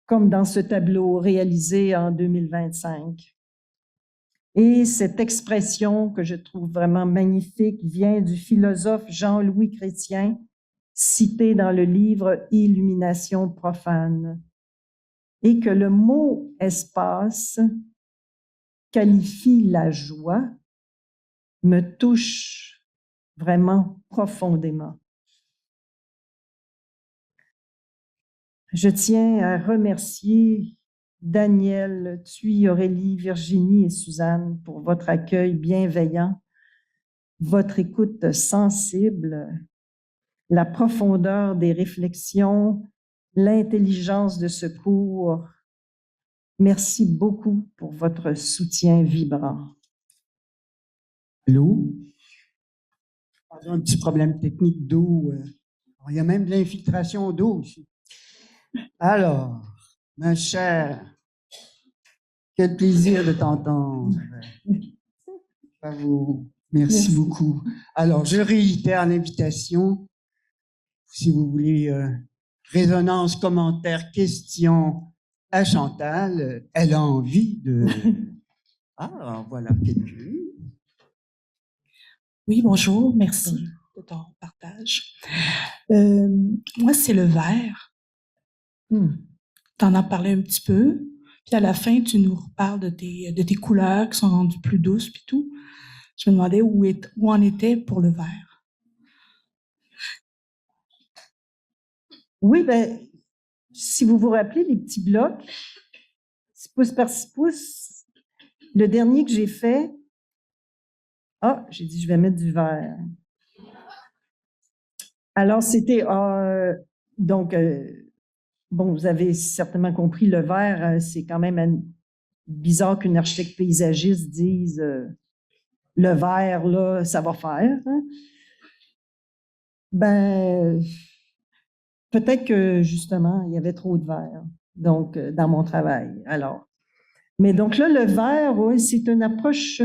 G: comme dans ce tableau réalisé en 2025. Et cette expression que je trouve vraiment magnifique vient du philosophe Jean-Louis Chrétien, cité dans le livre Illumination profane, et que le mot espace qualifie la joie, me touche vraiment profondément. Je tiens à remercier Daniel, Thuy, Aurélie, Virginie et Suzanne pour votre accueil bienveillant, votre écoute sensible, la profondeur des réflexions, l'intelligence de ce cours. Merci beaucoup pour votre soutien vibrant.
A: L'eau. Un petit problème technique d'eau. Il y a même de l'infiltration d'eau aussi. Alors, ma chère, quel plaisir de t'entendre. Bravo. Merci beaucoup. Alors, je réitère l'invitation. Si vous voulez résonance, commentaire, question à Chantal, elle a envie de... Ah, voilà quelqu'un.
H: Oui, bonjour, merci de ton partage. Moi, c'est le vert. Tu en as parlé un petit peu, puis à la fin, tu nous reparles de tes couleurs qui sont rendues plus douces, puis tout. Je me demandais où on était pour le vert.
G: Oui, bien, si vous vous rappelez, les petits blocs, 6 pouces par 6 pouces, le dernier que j'ai fait, j'ai dit, je vais mettre du vert. Alors, c'était, bon, vous avez certainement compris, le vert, c'est quand même bizarre qu'une architecte paysagiste dise le vert, là, ça va faire. Hein? Ben, peut-être que, justement, il y avait trop de vert, donc, dans mon travail. Alors, mais donc là, le vert, oui, c'est une approche,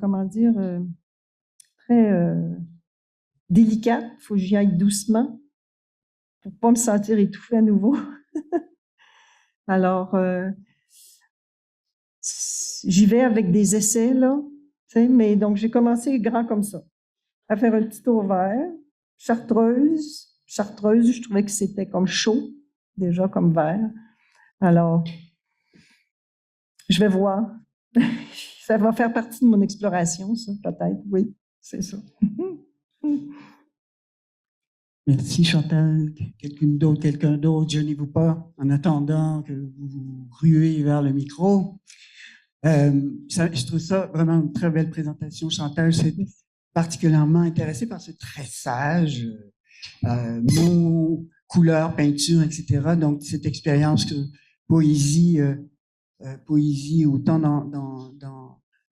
G: comment dire, très délicate. Il faut que j'y aille doucement. pour pas me sentir étouffée à nouveau. Alors, j'y vais avec des essais, là, tu sais, mais donc j'ai commencé grand comme ça, à faire un petit tour vert, chartreuse, je trouvais que c'était comme chaud, déjà comme vert. Alors, je vais voir. Ça va faire partie de mon exploration, ça, peut-être, oui, c'est ça.
A: Merci Chantal. Quelqu'un d'autre, gênez-vous pas en attendant que vous vous ruez vers le micro. Je trouve ça vraiment une très belle présentation, Chantal. C'est particulièrement intéressé par ce tressage, mots, couleurs, peinture, etc. Donc, cette expérience que poésie autant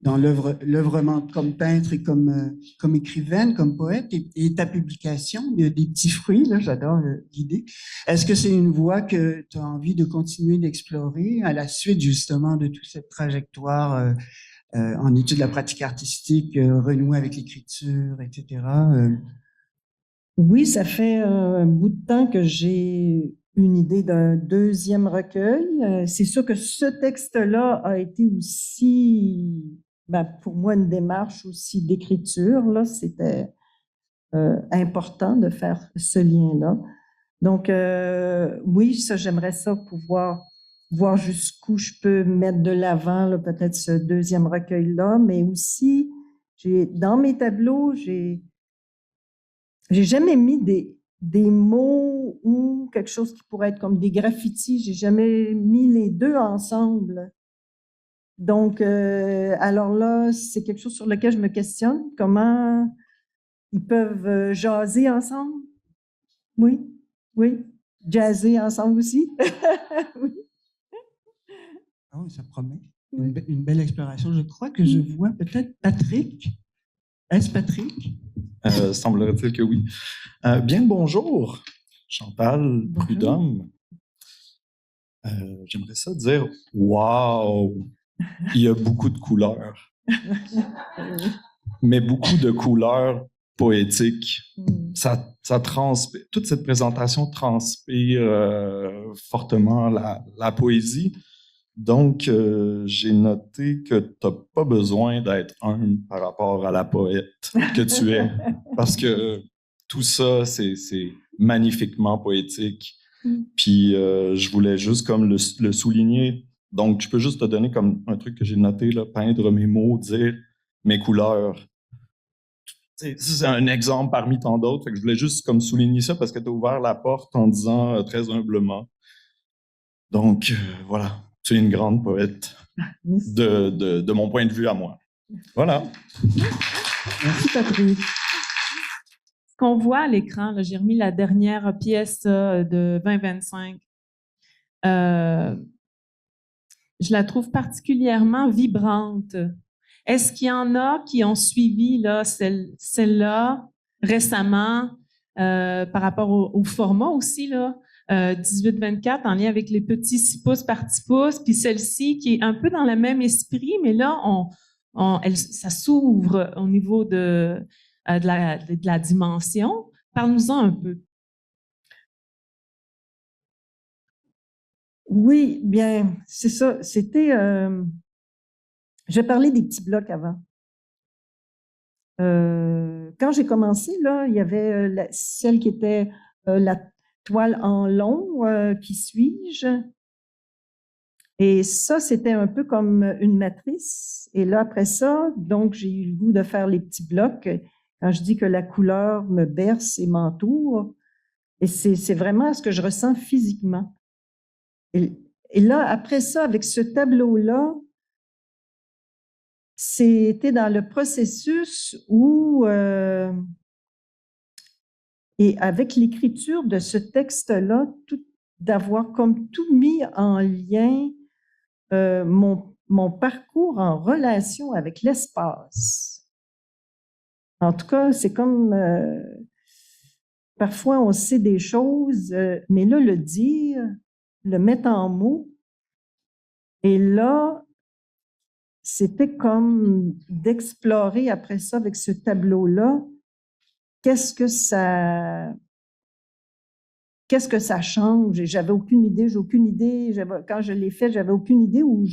A: dans l'œuvrement comme peintre et comme écrivaine, comme poète, et ta publication, des petits fruits, là, j'adore l'idée. Est-ce que c'est une voie que tu as envie de continuer d'explorer à la suite, justement, de toute cette trajectoire en études de la pratique artistique, renouer avec l'écriture, etc.?
G: Oui, ça fait un bout de temps que j'ai une idée d'un deuxième recueil. C'est sûr que ce texte-là a été aussi, pour moi, une démarche aussi d'écriture. Là, c'était important de faire ce lien-là. Donc, oui, ça, j'aimerais ça pouvoir voir jusqu'où je peux mettre de l'avant, là, peut-être ce deuxième recueil-là, mais aussi, dans mes tableaux, j'ai jamais mis des mots ou quelque chose qui pourrait être comme des graffitis. J'ai jamais mis les deux ensemble. Donc, alors là, c'est quelque chose sur lequel je me questionne. Comment ils peuvent jaser ensemble? Oui, oui. Jazzer ensemble aussi. Oui.
A: Ah oui, ça promet. Une belle exploration. Je crois que je vois peut-être Patrick. Est-ce Patrick?
I: Semblerait-il que oui. Bien le bonjour, Chantal
G: Bonjour.
I: Prudhomme. J'aimerais ça dire, waouh, il y a beaucoup de couleurs, mais beaucoup de couleurs poétiques. Toute cette présentation transpire fortement la poésie. Donc, j'ai noté que tu n'as pas besoin d'être humble par rapport à la poète que tu es, parce que tout ça, c'est magnifiquement poétique. Puis, je voulais juste comme le souligner. Donc, je peux juste te donner comme un truc que j'ai noté, là, peindre mes mots, dire mes couleurs. C'est un exemple parmi tant d'autres. Fait que je voulais juste comme souligner ça parce que tu as ouvert la porte en disant très humblement. Donc, voilà. Tu es une grande poète de mon point de vue à moi. Voilà.
G: Merci, Patrick.
C: Ce qu'on voit à l'écran, là, j'ai remis la dernière pièce de 2025. Je la trouve particulièrement vibrante. Est-ce qu'il y en a qui ont suivi là, celle-là récemment par rapport au format aussi, là? 18-24 en lien avec les petits 6 pouces par 10 pouces, puis celle-ci qui est un peu dans le même esprit, mais là, ça s'ouvre au niveau de la dimension. Parle-nous-en un peu.
G: Oui, bien, c'est ça. C'était... je parlais des petits blocs avant. Quand j'ai commencé, là, il y avait celle qui était la toile en long, qui suis-je? Et ça, c'était un peu comme une matrice. Et là, après ça, donc, j'ai eu le goût de faire les petits blocs. Quand je dis que la couleur me berce et m'entoure, et c'est vraiment ce que je ressens physiquement. Et là, après ça, avec ce tableau-là, c'était dans le processus où, et avec l'écriture de ce texte-là, d'avoir comme tout mis en lien mon parcours en relation avec l'espace. En tout cas, c'est comme parfois on sait des choses, mais là, le dire, le mettre en mots, et là, c'était comme d'explorer après ça avec ce tableau-là, qu'est-ce que ça qu'est-ce que ça change? Et j'avais aucune idée, quand je l'ai fait, j'avais aucune idée où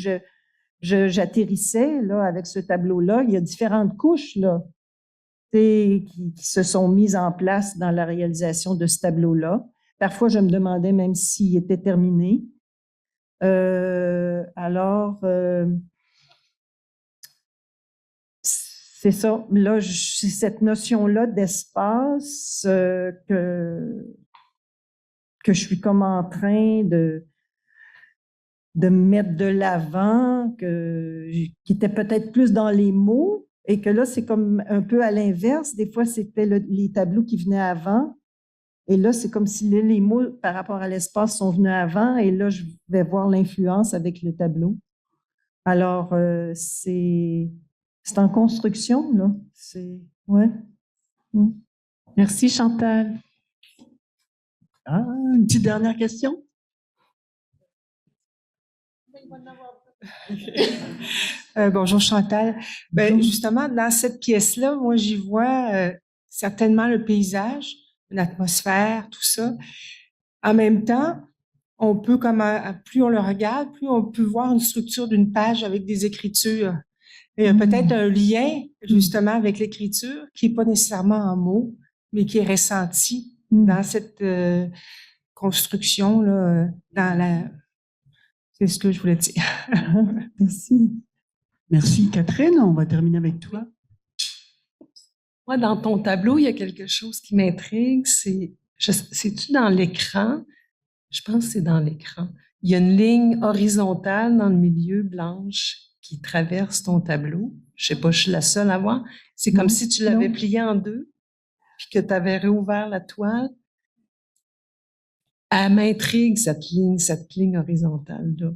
G: j'atterrissais là, avec ce tableau-là. Il y a différentes couches là, qui se sont mises en place dans la réalisation de ce tableau-là. Parfois, je me demandais même s'il était terminé. C'est ça. Là, c'est cette notion-là d'espace que je suis comme en train de mettre de l'avant, qui était peut-être plus dans les mots, et que là, c'est comme un peu à l'inverse. Des fois, c'était les tableaux qui venaient avant, et là, c'est comme si les mots par rapport à l'espace sont venus avant, et là, je vais voir l'influence avec le tableau. Alors, c'est en construction, là. Ouais.
C: Merci, Chantal.
J: Ah, une petite dernière question?
K: Bonjour Chantal. Ben, justement, dans cette pièce-là, moi, j'y vois certainement le paysage, l'atmosphère, tout ça. En même temps, on peut, plus on le regarde, plus on peut voir une structure d'une page avec des écritures. Il y a peut-être un lien, justement, avec l'écriture qui n'est pas nécessairement en mots, mais qui est ressenti dans cette construction-là, c'est ce que je voulais dire.
J: Merci. Merci, Catherine. On va terminer avec toi.
L: Moi, dans ton tableau, il y a quelque chose qui m'intrigue. C'est-tu dans l'écran? Je pense que c'est dans l'écran. Il y a une ligne horizontale dans le milieu, blanche, qui traverse ton tableau. Je sais pas, je suis la seule à voir. C'est comme si tu l'avais plié en deux, puis que tu avais réouvert la toile. Elle m'intrigue, cette ligne horizontale-là.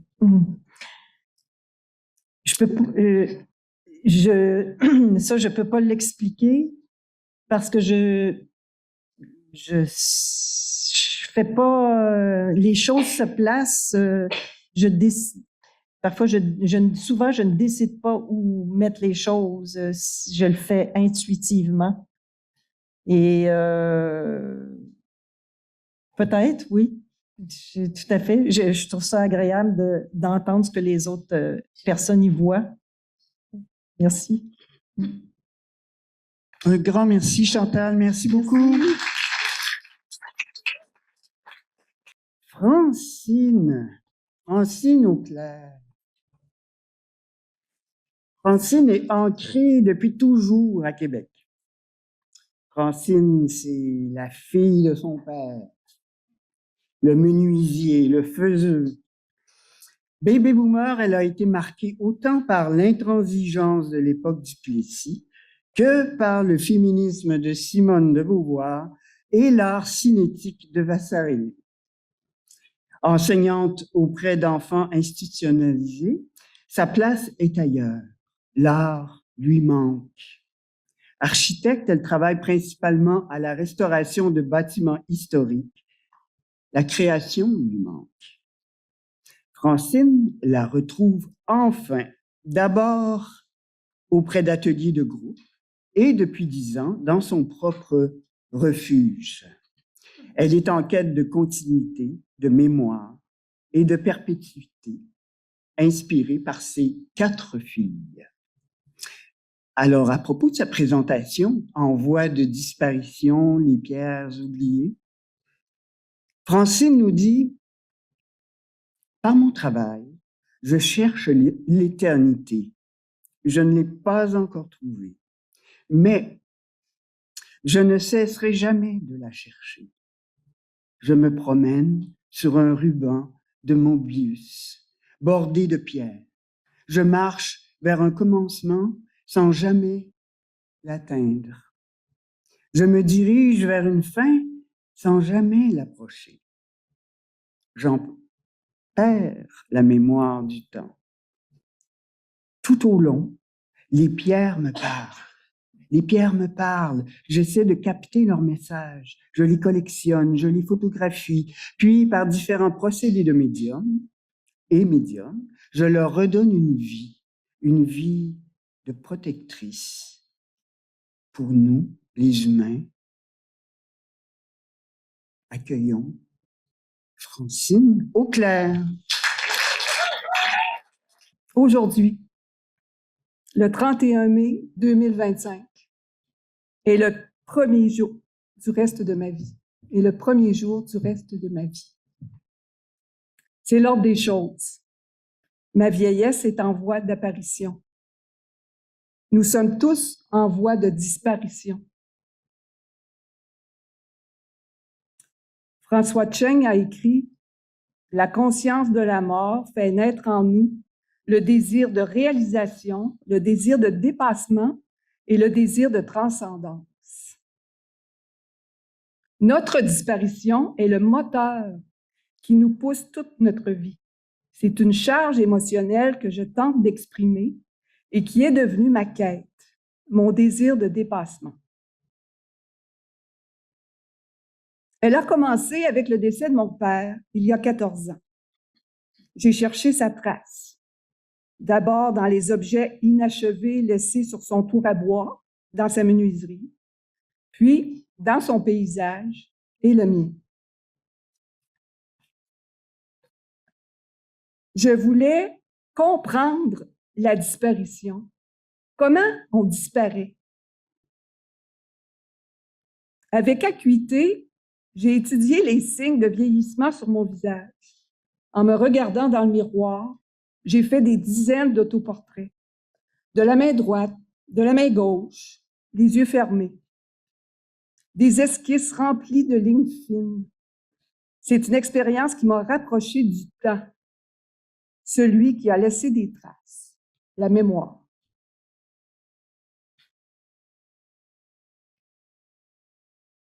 G: Ça, je peux pas l'expliquer parce que je fais pas, les choses se placent, parfois, souvent, je ne décide pas où mettre les choses, je le fais intuitivement. Et peut-être, oui. Tout à fait. Je trouve ça agréable d'entendre ce que les autres personnes y voient. Merci.
J: Un grand merci, Chantal. Merci beaucoup. Francine Auclair. Francine est ancrée depuis toujours à Québec. Francine, c'est la fille de son père, le menuisier, le faiseux. Baby boomer, elle a été marquée autant par l'intransigeance de l'époque du Plessis que par le féminisme de Simone de Beauvoir et l'art cinétique de Vasarely. Enseignante auprès d'enfants institutionnalisés, sa place est ailleurs. L'art lui manque. Architecte, elle travaille principalement à la restauration de bâtiments historiques. La création lui manque. Francine la retrouve enfin, d'abord auprès d'ateliers de groupe et depuis 10 ans dans son propre refuge. Elle est en quête de continuité, de mémoire et de perpétuité, inspirée par ses 4 filles. Alors, à propos de sa présentation, En voie de disparition, les pierres oubliées, Francine nous dit « Par mon travail, je cherche l'éternité. Je ne l'ai pas encore trouvée, mais je ne cesserai jamais de la chercher. Je me promène sur un ruban de Mobius, bordé de pierres. Je marche vers un commencement sans jamais l'atteindre. Je me dirige vers une fin sans jamais l'approcher. J'en perds la mémoire du temps. Tout au long, les pierres me parlent. Les pierres me parlent. J'essaie de capter leur message. Je les collectionne, je les photographie. Puis, par différents procédés de médium, je leur redonne une vie de protectrice. Pour nous, les humains, accueillons
A: Francine Auclair.
M: Aujourd'hui, le 31 mai 2025, est le premier jour du reste de ma vie. Et le premier jour du reste de ma vie. C'est l'ordre des choses. Ma vieillesse est en voie d'apparition. Nous sommes tous en voie de disparition. François Cheng a écrit « La conscience de la mort fait naître en nous le désir de réalisation, le désir de dépassement et le désir de transcendance. Notre disparition est le moteur qui nous pousse toute notre vie. C'est une charge émotionnelle que je tente d'exprimer et qui est devenue ma quête, mon désir de dépassement. Elle a commencé avec le décès de mon père il y a 14 ans. J'ai cherché sa trace. D'abord dans les objets inachevés laissés sur son tour à bois, dans sa menuiserie, puis dans son paysage et le mien. Je voulais comprendre la disparition. Comment on disparaît? Avec acuité, j'ai étudié les signes de vieillissement sur mon visage. En me regardant dans le miroir, j'ai fait des dizaines d'autoportraits. De la main droite, de la main gauche, les yeux fermés. Des esquisses remplies de lignes fines. C'est une expérience qui m'a rapproché du temps, celui qui a laissé des traces, la mémoire.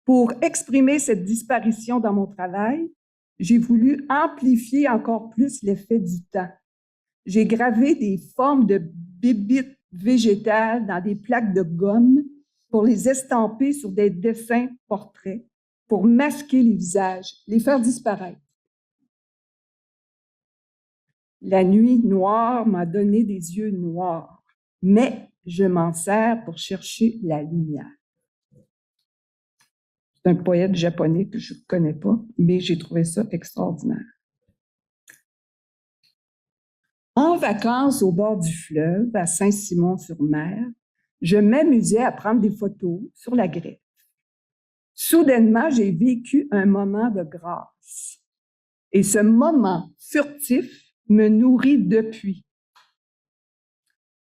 M: Pour exprimer cette disparition dans mon travail, j'ai voulu amplifier encore plus l'effet du temps. J'ai gravé des formes de bébites végétales dans des plaques de gomme pour les estamper sur des dessins portraits, pour masquer les visages, les faire disparaître. La nuit noire m'a donné des yeux noirs, mais je m'en sers pour chercher la lumière. C'est un poète japonais que je ne connais pas, mais j'ai trouvé ça extraordinaire. En vacances au bord du fleuve, à Saint-Simon-sur-Mer, je m'amusais à prendre des photos sur la grève. Soudainement, j'ai vécu un moment de grâce. Et ce moment furtif me nourrit depuis.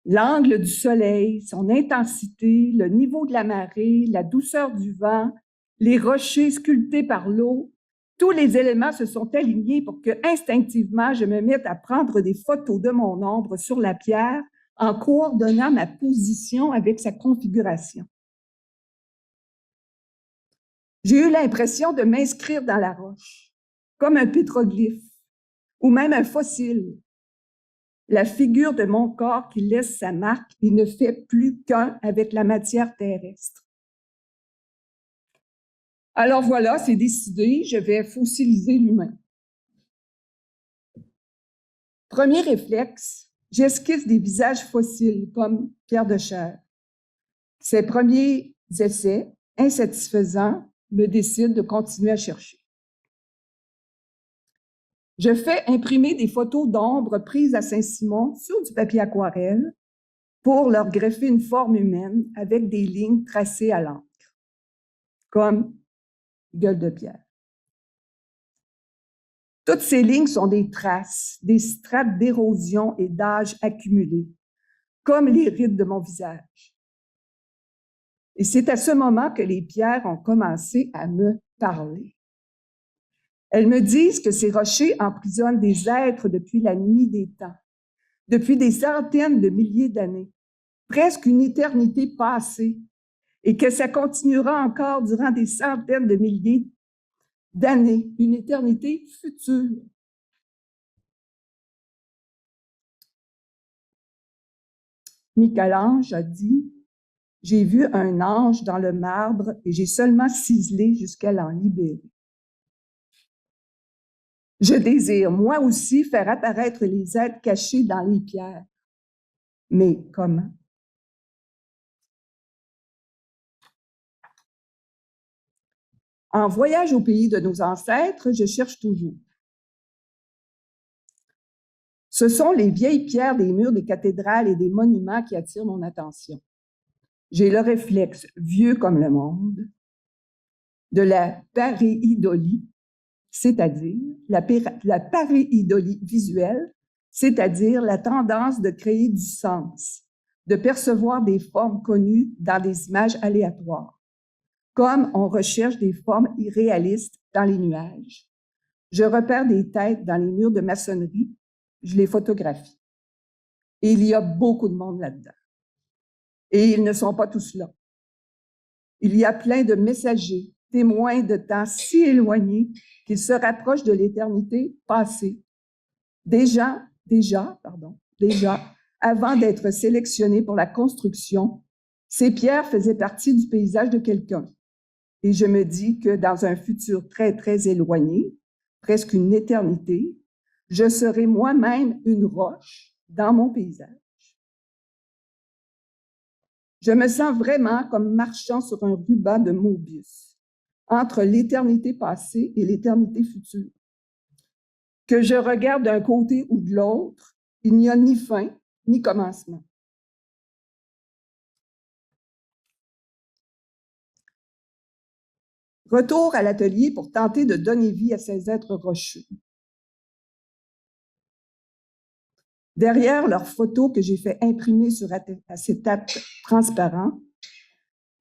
M: L'angle du soleil, son intensité, le niveau de la marée, la douceur du vent, les rochers sculptés par l'eau, tous les éléments se sont alignés pour que, instinctivement, je me mette à prendre des photos de mon ombre sur la pierre en coordonnant ma position avec sa configuration. J'ai eu l'impression de m'inscrire dans la roche, comme un pétroglyphe ou même un fossile. La figure de mon corps qui laisse sa marque et ne fait plus qu'un avec la matière terrestre. Alors voilà, c'est décidé, je vais fossiliser l'humain. Premier réflexe, j'esquisse des visages fossiles comme Pierre de Chair. Ces premiers essais, insatisfaisants, me décident de continuer à chercher. Je fais imprimer des photos d'ombre prises à Saint-Simon sur du papier aquarelle pour leur greffer une forme humaine avec des lignes tracées à l'encre, comme gueule de pierre. Toutes ces lignes sont des traces, des strates d'érosion et d'âge accumulés, comme les rides de mon visage. Et c'est à ce moment que les pierres ont commencé à me parler. Elles me disent que ces rochers emprisonnent des êtres depuis la nuit des temps, depuis des centaines de milliers d'années, presque une éternité passée, et que ça continuera encore durant des centaines de milliers d'années, une éternité future. Michel-Ange a dit « J'ai vu un ange dans le marbre et j'ai seulement ciselé jusqu'à l'en libérer. » Je désire, moi aussi, faire apparaître les êtres cachés dans les pierres. Mais comment? En voyage au pays de nos ancêtres, je cherche toujours. Ce sont les vieilles pierres des murs des cathédrales et des monuments qui attirent mon attention. J'ai le réflexe, vieux comme le monde, de la pareidolie, c'est-à-dire la pareidolie visuelle, c'est-à-dire la tendance de créer du sens, de percevoir des formes connues dans des images aléatoires, comme on recherche des formes irréalistes dans les nuages. Je repère des têtes dans les murs de maçonnerie, je les photographie. Et il y a beaucoup de monde là-dedans. Et ils ne sont pas tous là. Il y a plein de messagers, témoins de temps si éloignés qu'ils se rapprochent de l'éternité passée. Déjà, avant d'être sélectionnés pour la construction, ces pierres faisaient partie du paysage de quelqu'un. Et je me dis que dans un futur très, très éloigné, presque une éternité, je serai moi-même une roche dans mon paysage. Je me sens vraiment comme marchant sur un ruban de Mobius, entre l'éternité passée et l'éternité future. Que je regarde d'un côté ou de l'autre, il n'y a ni fin, ni commencement. Retour à l'atelier pour tenter de donner vie à ces êtres rocheux. Derrière leurs photos que j'ai fait imprimer sur acétate transparent,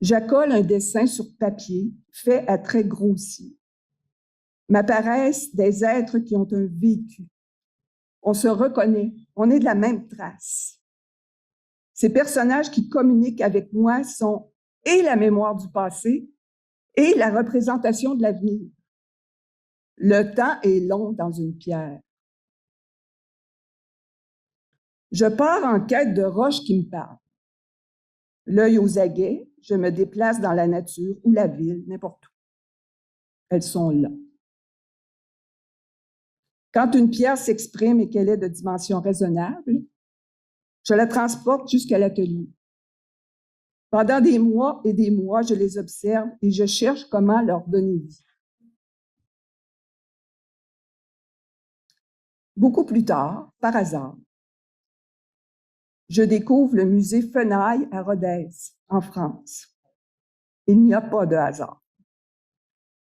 M: j'accole un dessin sur papier fait à traits grossiers. M'apparaissent des êtres qui ont un vécu. On se reconnaît, on est de la même trace. Ces personnages qui communiquent avec moi sont et la mémoire du passé et la représentation de l'avenir. Le temps est long dans une pierre. Je pars en quête de roches qui me parlent. L'œil aux aguets, je me déplace dans la nature ou la ville, n'importe où. Elles sont là. Quand une pierre s'exprime et qu'elle est de dimension raisonnable, je la transporte jusqu'à l'atelier. Pendant des mois et des mois, je les observe et je cherche comment leur donner vie. Beaucoup plus tard, par hasard, je découvre le musée Fenaille à Rodez, en France. Il n'y a pas de hasard.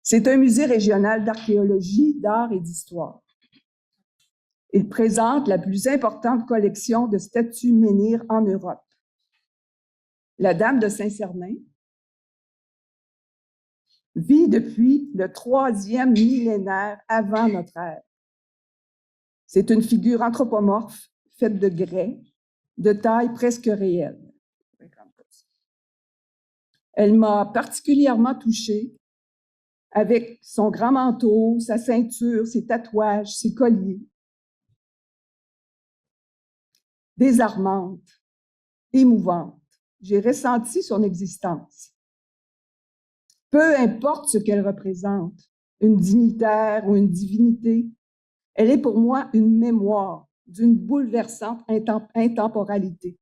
M: C'est un musée régional d'archéologie, d'art et d'histoire. Il présente la plus importante collection de statues menhirs en Europe. La Dame de Saint-Cernin vit depuis le 3e millénaire avant notre ère. C'est une figure anthropomorphe faite de grès, de taille presque réelle. Elle m'a particulièrement touchée avec son grand manteau, sa ceinture, ses tatouages, ses colliers. Désarmante, émouvante, j'ai ressenti son existence. Peu importe ce qu'elle représente, une dignitaire ou une divinité, elle est pour moi une mémoire d'une bouleversante intemporalité.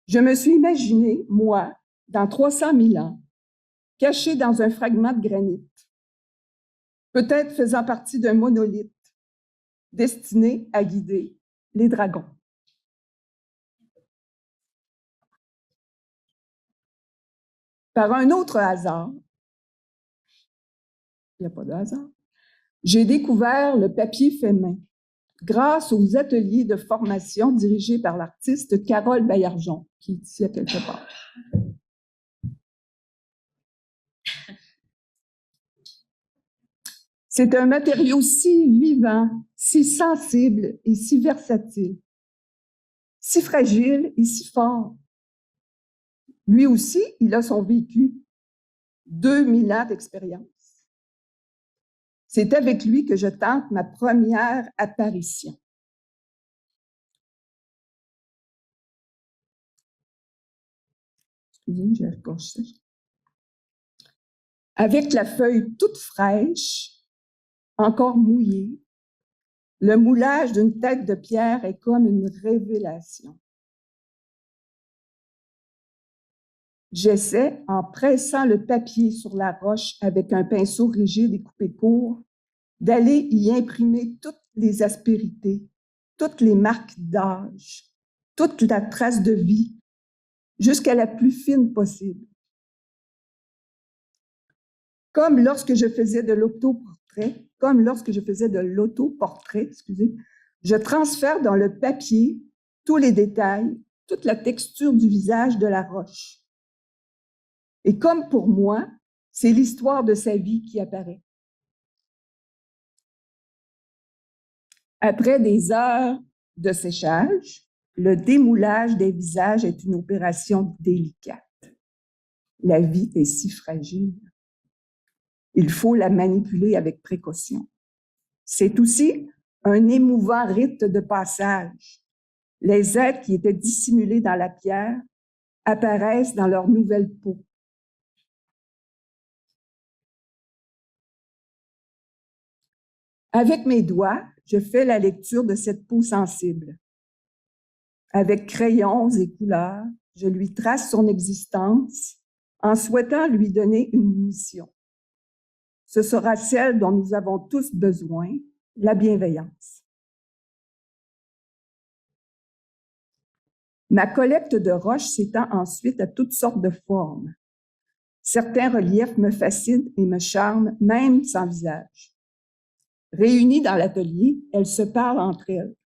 M: Je me suis imaginée, moi, dans 300 000 ans, cachée dans un fragment de granit, peut-être faisant partie d'un monolithe, destiné à guider les dragons. Par un autre hasard, il n'y a pas de hasard, j'ai découvert le papier fait main grâce aux ateliers de formation dirigés par l'artiste Carole Baillargeon, qui est ici à quelque part. C'est un matériau si vivant, si sensible et si versatile, si fragile et si fort. Lui aussi, il a son vécu, 2000 ans d'expérience. C'est avec lui que je tente ma première apparition. Excusez-moi, j'ai recorché. Avec la feuille toute fraîche, encore mouillée, le moulage d'une tête de pierre est comme une révélation. J'essaie, en pressant le papier sur la roche avec un pinceau rigide et coupé court, d'aller y imprimer toutes les aspérités, toutes les marques d'âge, toute la trace de vie, jusqu'à la plus fine possible. Comme lorsque je faisais de l'autoportrait, je transfère dans le papier tous les détails, toute la texture du visage de la roche. Et comme pour moi, c'est l'histoire de sa vie qui apparaît. Après des heures de séchage, le démoulage des visages est une opération délicate. La vie est si fragile. Il faut la manipuler avec précaution. C'est aussi un émouvant rite de passage. Les êtres qui étaient dissimulés dans la pierre apparaissent dans leur nouvelle peau. Avec mes doigts, je fais la lecture de cette peau sensible. Avec crayons et couleurs, je lui trace son existence en souhaitant lui donner une mission. Ce sera celle dont nous avons tous besoin, la bienveillance. Ma collecte de roches s'étend ensuite à toutes sortes de formes. Certains reliefs me fascinent et me charment, même sans visage. Réunies dans l'atelier, elles se parlent entre elles.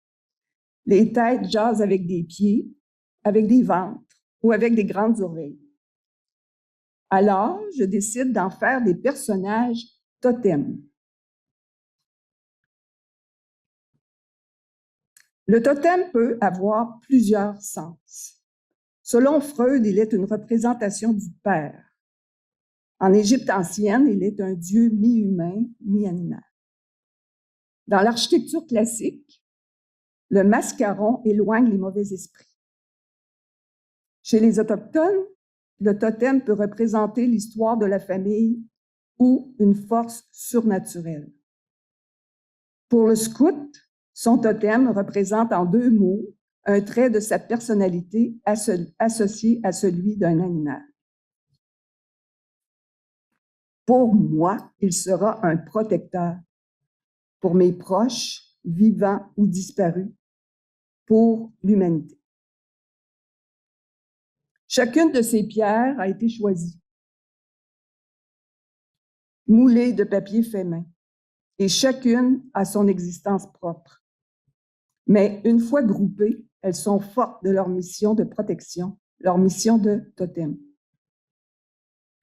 M: Les têtes jasent avec des pieds, avec des ventres ou avec des grandes oreilles. Alors, je décide d'en faire des personnages totems. Le totem peut avoir plusieurs sens. Selon Freud, il est une représentation du père. En Égypte ancienne, il est un dieu mi-humain, mi-animal. Dans l'architecture classique, le mascaron éloigne les mauvais esprits. Chez les Autochtones, le totem peut représenter l'histoire de la famille ou une force surnaturelle. Pour le scout, son totem représente en 2 mots un trait de sa personnalité associé à celui d'un animal. Pour moi, il sera un protecteur pour mes proches, vivants ou disparus, pour l'humanité. Chacune de ces pierres a été choisie, moulée de papier fait main, et chacune a son existence propre. Mais une fois groupées, elles sont fortes de leur mission de protection, leur mission de totem.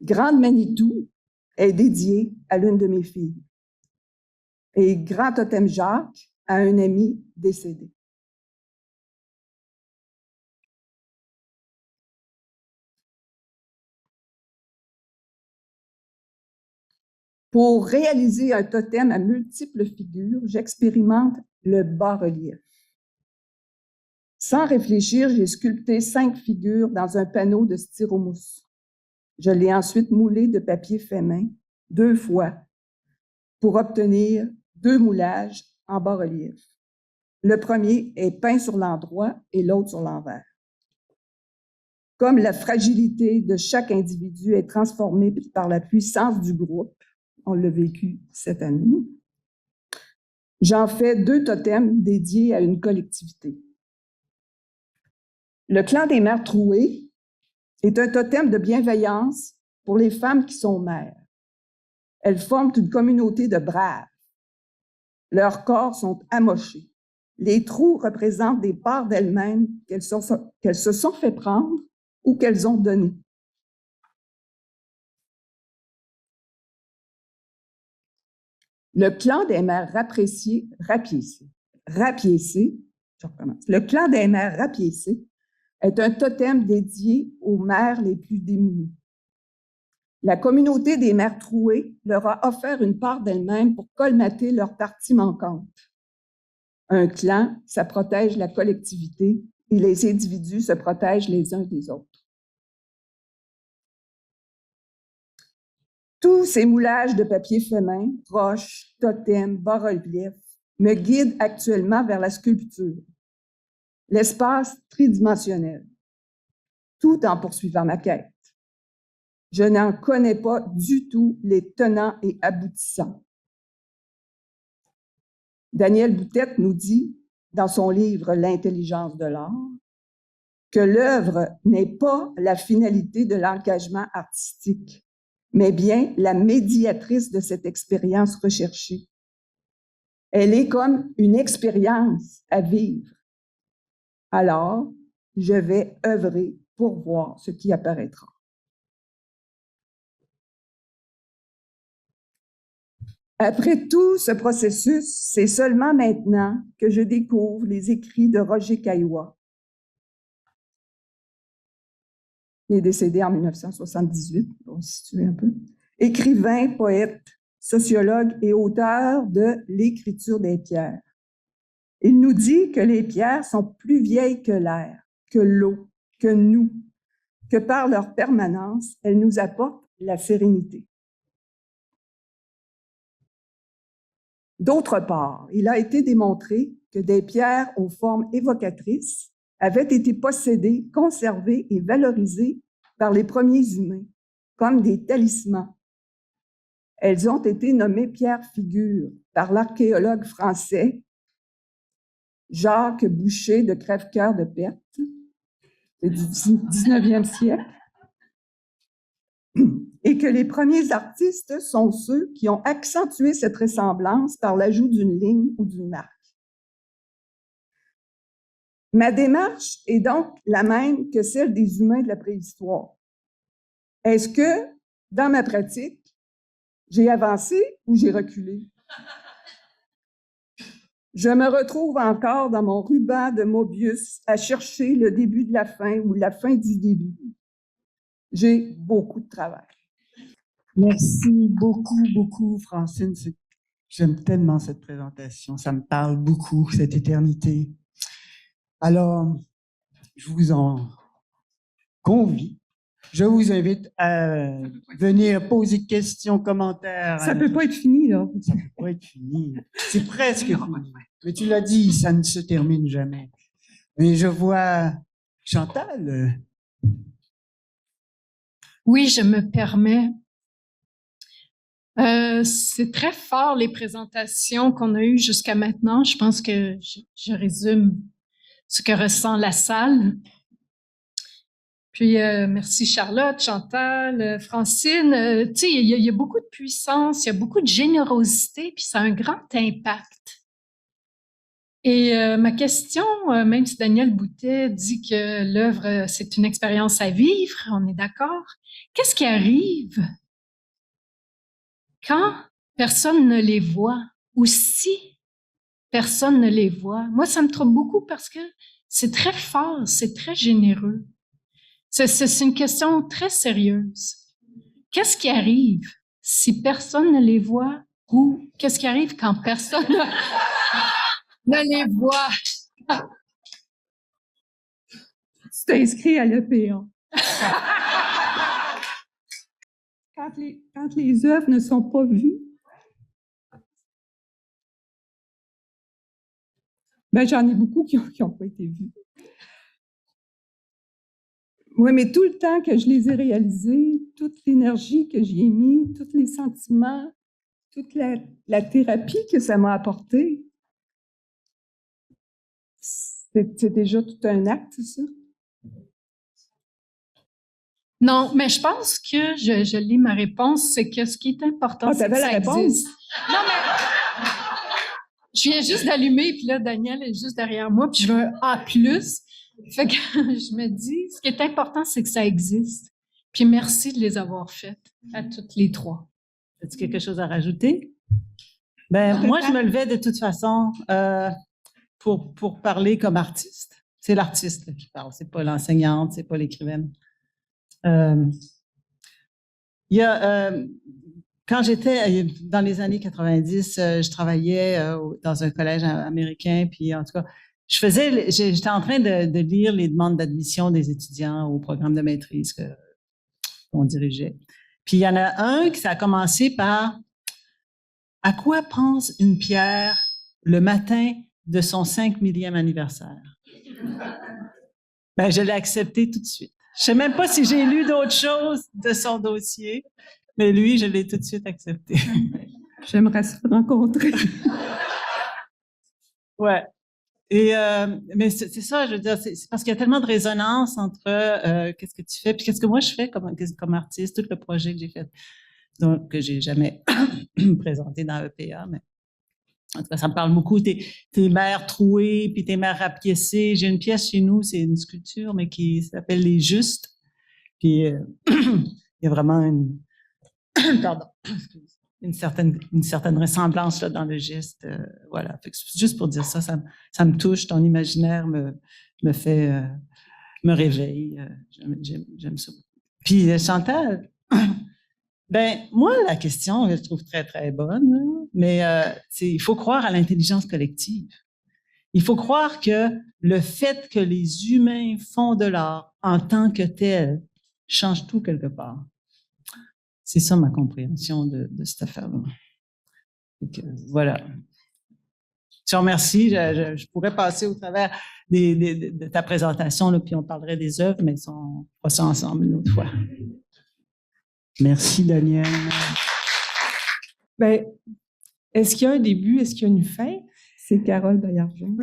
M: Grande Manitou est dédiée à l'une de mes filles et Grand Totem Jacques à un ami décédé. Pour réaliser un totem à multiples figures, j'expérimente le bas-relief. Sans réfléchir, j'ai sculpté 5 figures dans un panneau de styromousse. Je l'ai ensuite moulé de papier fait main 2 fois pour obtenir 2 moulages en bas-relief. Le premier est peint sur l'endroit et l'autre sur l'envers. Comme la fragilité de chaque individu est transformée par la puissance du groupe, on l'a vécu cette année, j'en fais 2 totems dédiés à une collectivité. Le clan des mères trouées est un totem de bienveillance pour les femmes qui sont mères. Elles forment une communauté de braves. Leurs corps sont amochés. Les trous représentent des parts d'elles-mêmes qu'elles se sont fait prendre ou qu'elles ont données. Le clan des mères rapiécées, le clan des mères rapiécées est un totem dédié aux mères les plus démunies. La communauté des mères trouées leur a offert une part d'elles-mêmes pour colmater leur partie manquante. Un clan, ça protège la collectivité et les individus se protègent les uns des autres. Tous ces moulages de papier fait main, roches, totems, bas-reliefs, me guident actuellement vers la sculpture, l'espace tridimensionnel, tout en poursuivant ma quête. Je n'en connais pas du tout les tenants et aboutissants. Daniel Boutette nous dit dans son livre L'intelligence de l'art, que l'œuvre n'est pas la finalité de l'engagement artistique, mais bien la médiatrice de cette expérience recherchée. Elle est comme une expérience à vivre. Alors, je vais œuvrer pour voir ce qui apparaîtra. Après tout ce processus, c'est seulement maintenant que je découvre les écrits de Roger Caillois. Il est décédé en 1978, pour situer un peu. Écrivain, poète, sociologue et auteur de L'écriture des pierres. Il nous dit que les pierres sont plus vieilles que l'air, que l'eau, que nous, que par leur permanence, elles nous apportent la sérénité. D'autre part, il a été démontré que des pierres aux formes évocatrices avaient été possédées, conservées et valorisées par les premiers humains, comme des talismans. Elles ont été nommées pierres figures par l'archéologue français Jacques Boucher de Crèvecoeur de Perthes, du 19e siècle, et que les premiers artistes sont ceux qui ont accentué cette ressemblance par l'ajout d'une ligne ou d'une marque. Ma démarche est donc la même que celle des humains de la préhistoire. Est-ce que, dans ma pratique, j'ai avancé ou j'ai reculé? Je me retrouve encore dans mon ruban de Mobius à chercher le début de la fin ou la fin du début. J'ai beaucoup de travail.
A: Merci beaucoup, Francine. J'aime tellement cette présentation. Ça me parle beaucoup, cette éternité. Alors, je vous en convie. Je vous invite à venir poser questions, commentaires.
M: Ça ne peut pas être fini, là.
A: Ça ne peut pas être fini. C'est presque fini. Mais tu l'as dit, ça ne se termine jamais. Mais je vois Chantal.
N: Oui, je me permets. C'est très fort, les présentations qu'on a eues jusqu'à maintenant. Je pense que je résume ce que ressent la salle. Puis, merci Charlotte, Chantal, Francine. Tu sais, il y a beaucoup de puissance, il y a beaucoup de générosité, puis ça a un grand impact. Et ma question, même si Daniel Boutet dit que l'œuvre, c'est une expérience à vivre, on est d'accord. Qu'est-ce qui arrive quand personne ne les voit ou si personne ne les voit? Moi, ça me trouble beaucoup parce que c'est très fort, c'est très généreux. C'est une question très sérieuse. Qu'est-ce qui arrive si personne ne les voit ou qu'est-ce qui arrive quand personne ne les voit?
M: Tu t'es inscrit à l'EPA. Quand les œuvres ne sont pas vues, ben j'en ai beaucoup qui n'ont pas été vues. Oui, mais tout le temps que je les ai réalisées, toute l'énergie que j'y ai mis, tous les sentiments, toute la thérapie que ça m'a apporté, c'est déjà tout un acte, ça.
N: Non, mais je pense que je lis ma réponse, c'est que ce qui est important, c'est que ça existe. Non, mais je viens juste d'allumer, puis là, Daniel est juste derrière moi, puis je veux un A+. Fait que je me dis, ce qui est important, c'est que ça existe. Puis merci de les avoir faites à toutes les trois.
B: As-tu quelque chose à rajouter? Ben, moi, je me levais de toute façon pour parler comme artiste. C'est l'artiste qui parle, c'est pas l'enseignante, c'est pas l'écrivaine. Quand j'étais dans les années 90, je travaillais dans un collège américain, puis en tout cas, j'étais en train de lire les demandes d'admission des étudiants au programme de maîtrise qu'on dirigeait. Puis il y en a un qui ça a commencé par « À quoi pense une pierre le matin de son 5 millième anniversaire? » Ben, je l'ai accepté tout de suite. Je sais même pas si j'ai lu d'autres choses de son dossier, mais lui, je l'ai tout de suite accepté.
M: J'aimerais se rencontrer.
B: Ouais. Mais c'est ça, je veux dire, c'est parce qu'il y a tellement de résonance entre qu'est-ce que tu fais puis qu'est-ce que moi je fais comme artiste, tout le projet que j'ai fait, donc que j'ai jamais présenté dans EPA, mais en tout cas, ça me parle beaucoup. Tes mères trouées, puis tes mères rapiécées. J'ai une pièce chez nous, c'est une sculpture, mais qui s'appelle Les Justes. Puis il y a vraiment une certaine ressemblance là, dans le geste. Voilà. Fait que juste pour dire ça, ça me touche. Ton imaginaire me fait, me réveille. J'aime ça. Puis Chantal, ben moi, la question, je la trouve très, très bonne, hein, mais il faut croire à l'intelligence collective. Il faut croire que le fait que les humains font de l'art en tant que tel change tout quelque part. C'est ça ma compréhension de cette affaire-là. Donc, voilà. Je te remercie. Je pourrais passer au travers de ta présentation, là, puis on parlerait des œuvres, mais on fera ça ensemble une autre fois.
A: Merci, Daniel.
K: Ben, est-ce qu'il y a un début? Est-ce qu'il y a une fin?
M: C'est Carole Bayarjon.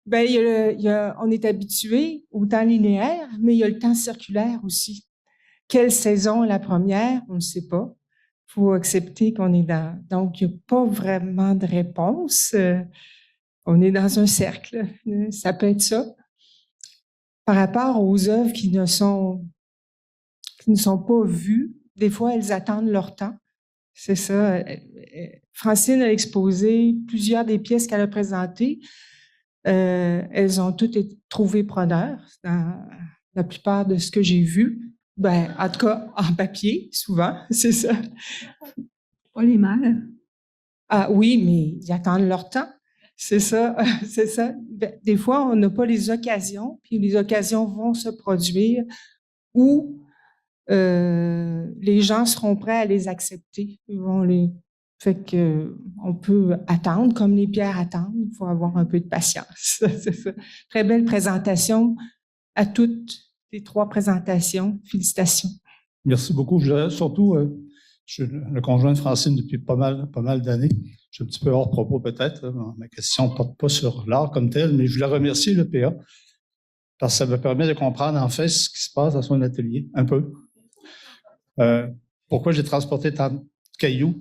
K: On est habitué au temps linéaire, mais il y a le temps circulaire aussi. Quelle saison est la première? On ne le sait pas. Il faut accepter qu'on est dans... Donc, il n'y a pas vraiment de réponse. On est dans un cercle. Ça peut être ça. Par rapport aux œuvres qui ne sont pas vues, des fois, elles attendent leur temps. C'est ça. Francine a exposé plusieurs des pièces qu'elle a présentées. Elles ont toutes été trouvées preneurs dans la plupart de ce que j'ai vu. Ben, en tout cas, en papier, souvent, c'est ça.
M: Pas les mères.
K: Ah oui, mais ils attendent leur temps. C'est ça, c'est ça. Des fois, on n'a pas les occasions, puis les occasions vont se produire où les gens seront prêts à les accepter. Fait que on peut attendre, comme les pierres attendent. Il faut avoir un peu de patience. C'est ça. Très belle présentation à toutes les 3 présentations. Félicitations.
O: Merci beaucoup. Je dirais surtout, je suis le conjoint de Francine depuis pas mal d'années. Je suis un petit peu hors propos peut-être. Ma question ne porte pas sur l'art comme tel, mais je voulais remercier l'EPA parce que ça me permet de comprendre en fait ce qui se passe dans son atelier, un peu. Pourquoi j'ai transporté tant de cailloux?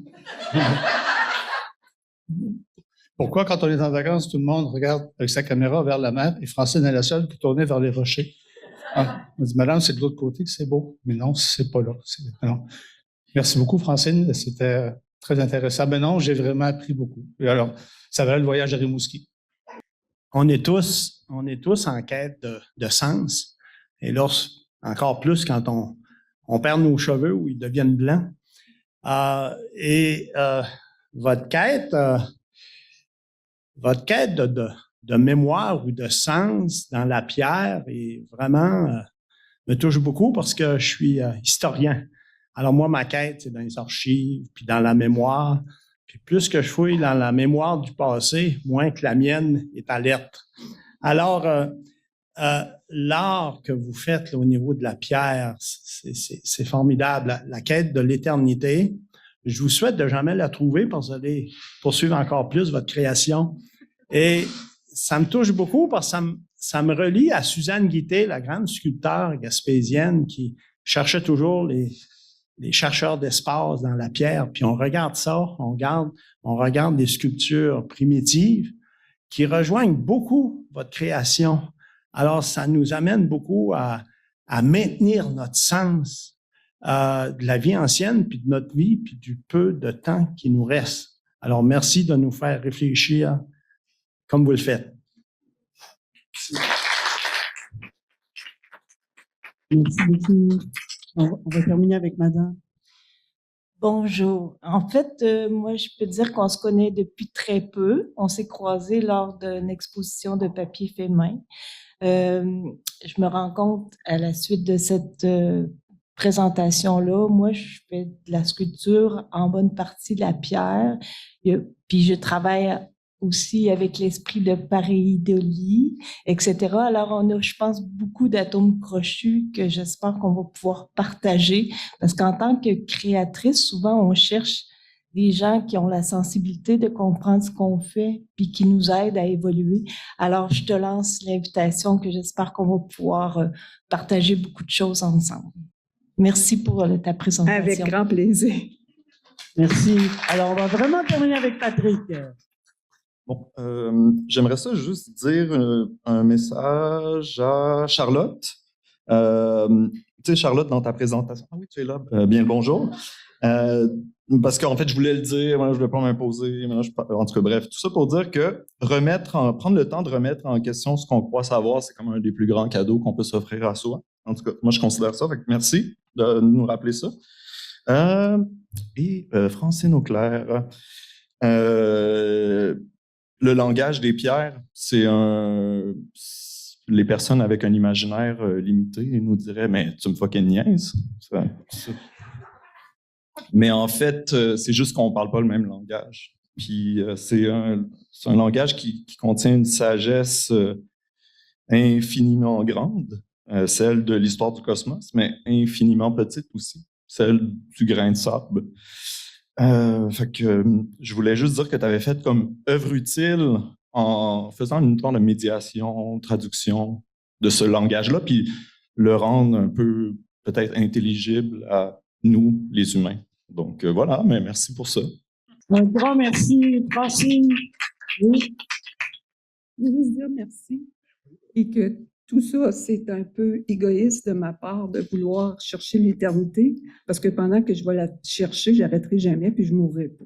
O: Pourquoi, quand on est en vacances, tout le monde regarde avec sa caméra vers la mer et Francine est la seule qui tournait vers les rochers? Ah, on dit, madame, c'est de l'autre côté que c'est beau. Mais non, c'est pas là. Non. Merci beaucoup, Francine. C'était très intéressant. Mais non, j'ai vraiment appris beaucoup. Et alors, ça valait le voyage à Rimouski.
P: On est tous en quête de sens. Et là, encore plus quand on perd nos cheveux ou ils deviennent blancs. Votre quête de mémoire ou de sens dans la pierre est vraiment me touche beaucoup parce que je suis historien. Alors moi, ma quête, c'est dans les archives, puis dans la mémoire. Puis plus que je fouille dans la mémoire du passé, moins que la mienne est alerte. Alors, l'art que vous faites là, au niveau de la pierre, c'est formidable. La quête de l'éternité, je vous souhaite de jamais la trouver parce que vous allez poursuivre encore plus votre création. Et ça me touche beaucoup parce que ça me relie à Suzanne Guittet, la grande sculpteure gaspésienne qui cherchait toujours les chercheurs d'espace dans la pierre. Puis on regarde ça, on regarde des sculptures primitives qui rejoignent beaucoup votre création. Alors, ça nous amène beaucoup à maintenir notre sens de la vie ancienne, puis de notre vie, puis du peu de temps qui nous reste. Alors, merci de nous faire réfléchir comme vous le faites.
A: Merci beaucoup. On va terminer avec madame.
Q: Bonjour. En fait, moi, je peux dire qu'on se connaît depuis très peu. On s'est croisés lors d'une exposition de papier fait main. Je me rends compte à la suite de cette présentation-là, moi, je fais de la sculpture, en bonne partie de la pierre, puis je travaille aussi avec l'esprit de pareidolie, etc. Alors, on a, je pense, beaucoup d'atomes crochus que j'espère qu'on va pouvoir partager, parce qu'en tant que créatrice, souvent, on cherche des gens qui ont la sensibilité de comprendre ce qu'on fait puis qui nous aident à évoluer. Alors, je te lance l'invitation que j'espère qu'on va pouvoir partager beaucoup de choses ensemble. Merci pour ta présentation.
M: Avec grand plaisir.
J: Merci. Alors, on va vraiment terminer avec Patrick.
I: Bon, j'aimerais ça juste dire un message à Charlotte. Tu sais, Charlotte, dans ta présentation. Ah oui, tu es là. Bien le bonjour. Parce qu'en fait, je voulais le dire, moi, je ne voulais pas m'imposer. En tout cas, bref, tout ça pour dire que prendre le temps de remettre en question ce qu'on croit savoir, c'est comme un des plus grands cadeaux qu'on peut s'offrir à soi. En tout cas, moi, je considère ça. Fait que merci de nous rappeler ça. Francine Auclair. Le langage des pierres, c'est les personnes avec un imaginaire limité nous diraient « Mais tu me fucking niaises! » Mais en fait, c'est juste qu'on ne parle pas le même langage. Puis c'est un langage qui contient une sagesse infiniment grande, celle de l'histoire du cosmos, mais infiniment petite aussi, celle du grain de sable. Fait que je voulais juste dire que tu avais fait comme œuvre utile en faisant une forme de médiation, traduction de ce langage-là, puis le rendre un peu peut-être intelligible à nous, les humains. Donc voilà, mais merci pour ça.
M: Un grand merci, Francine. Oui. Je veux juste dire merci. Et que tout ça, c'est un peu égoïste de ma part de vouloir chercher l'éternité, parce que pendant que je vais la chercher, j'arrêterai jamais, puis je mourrai pas.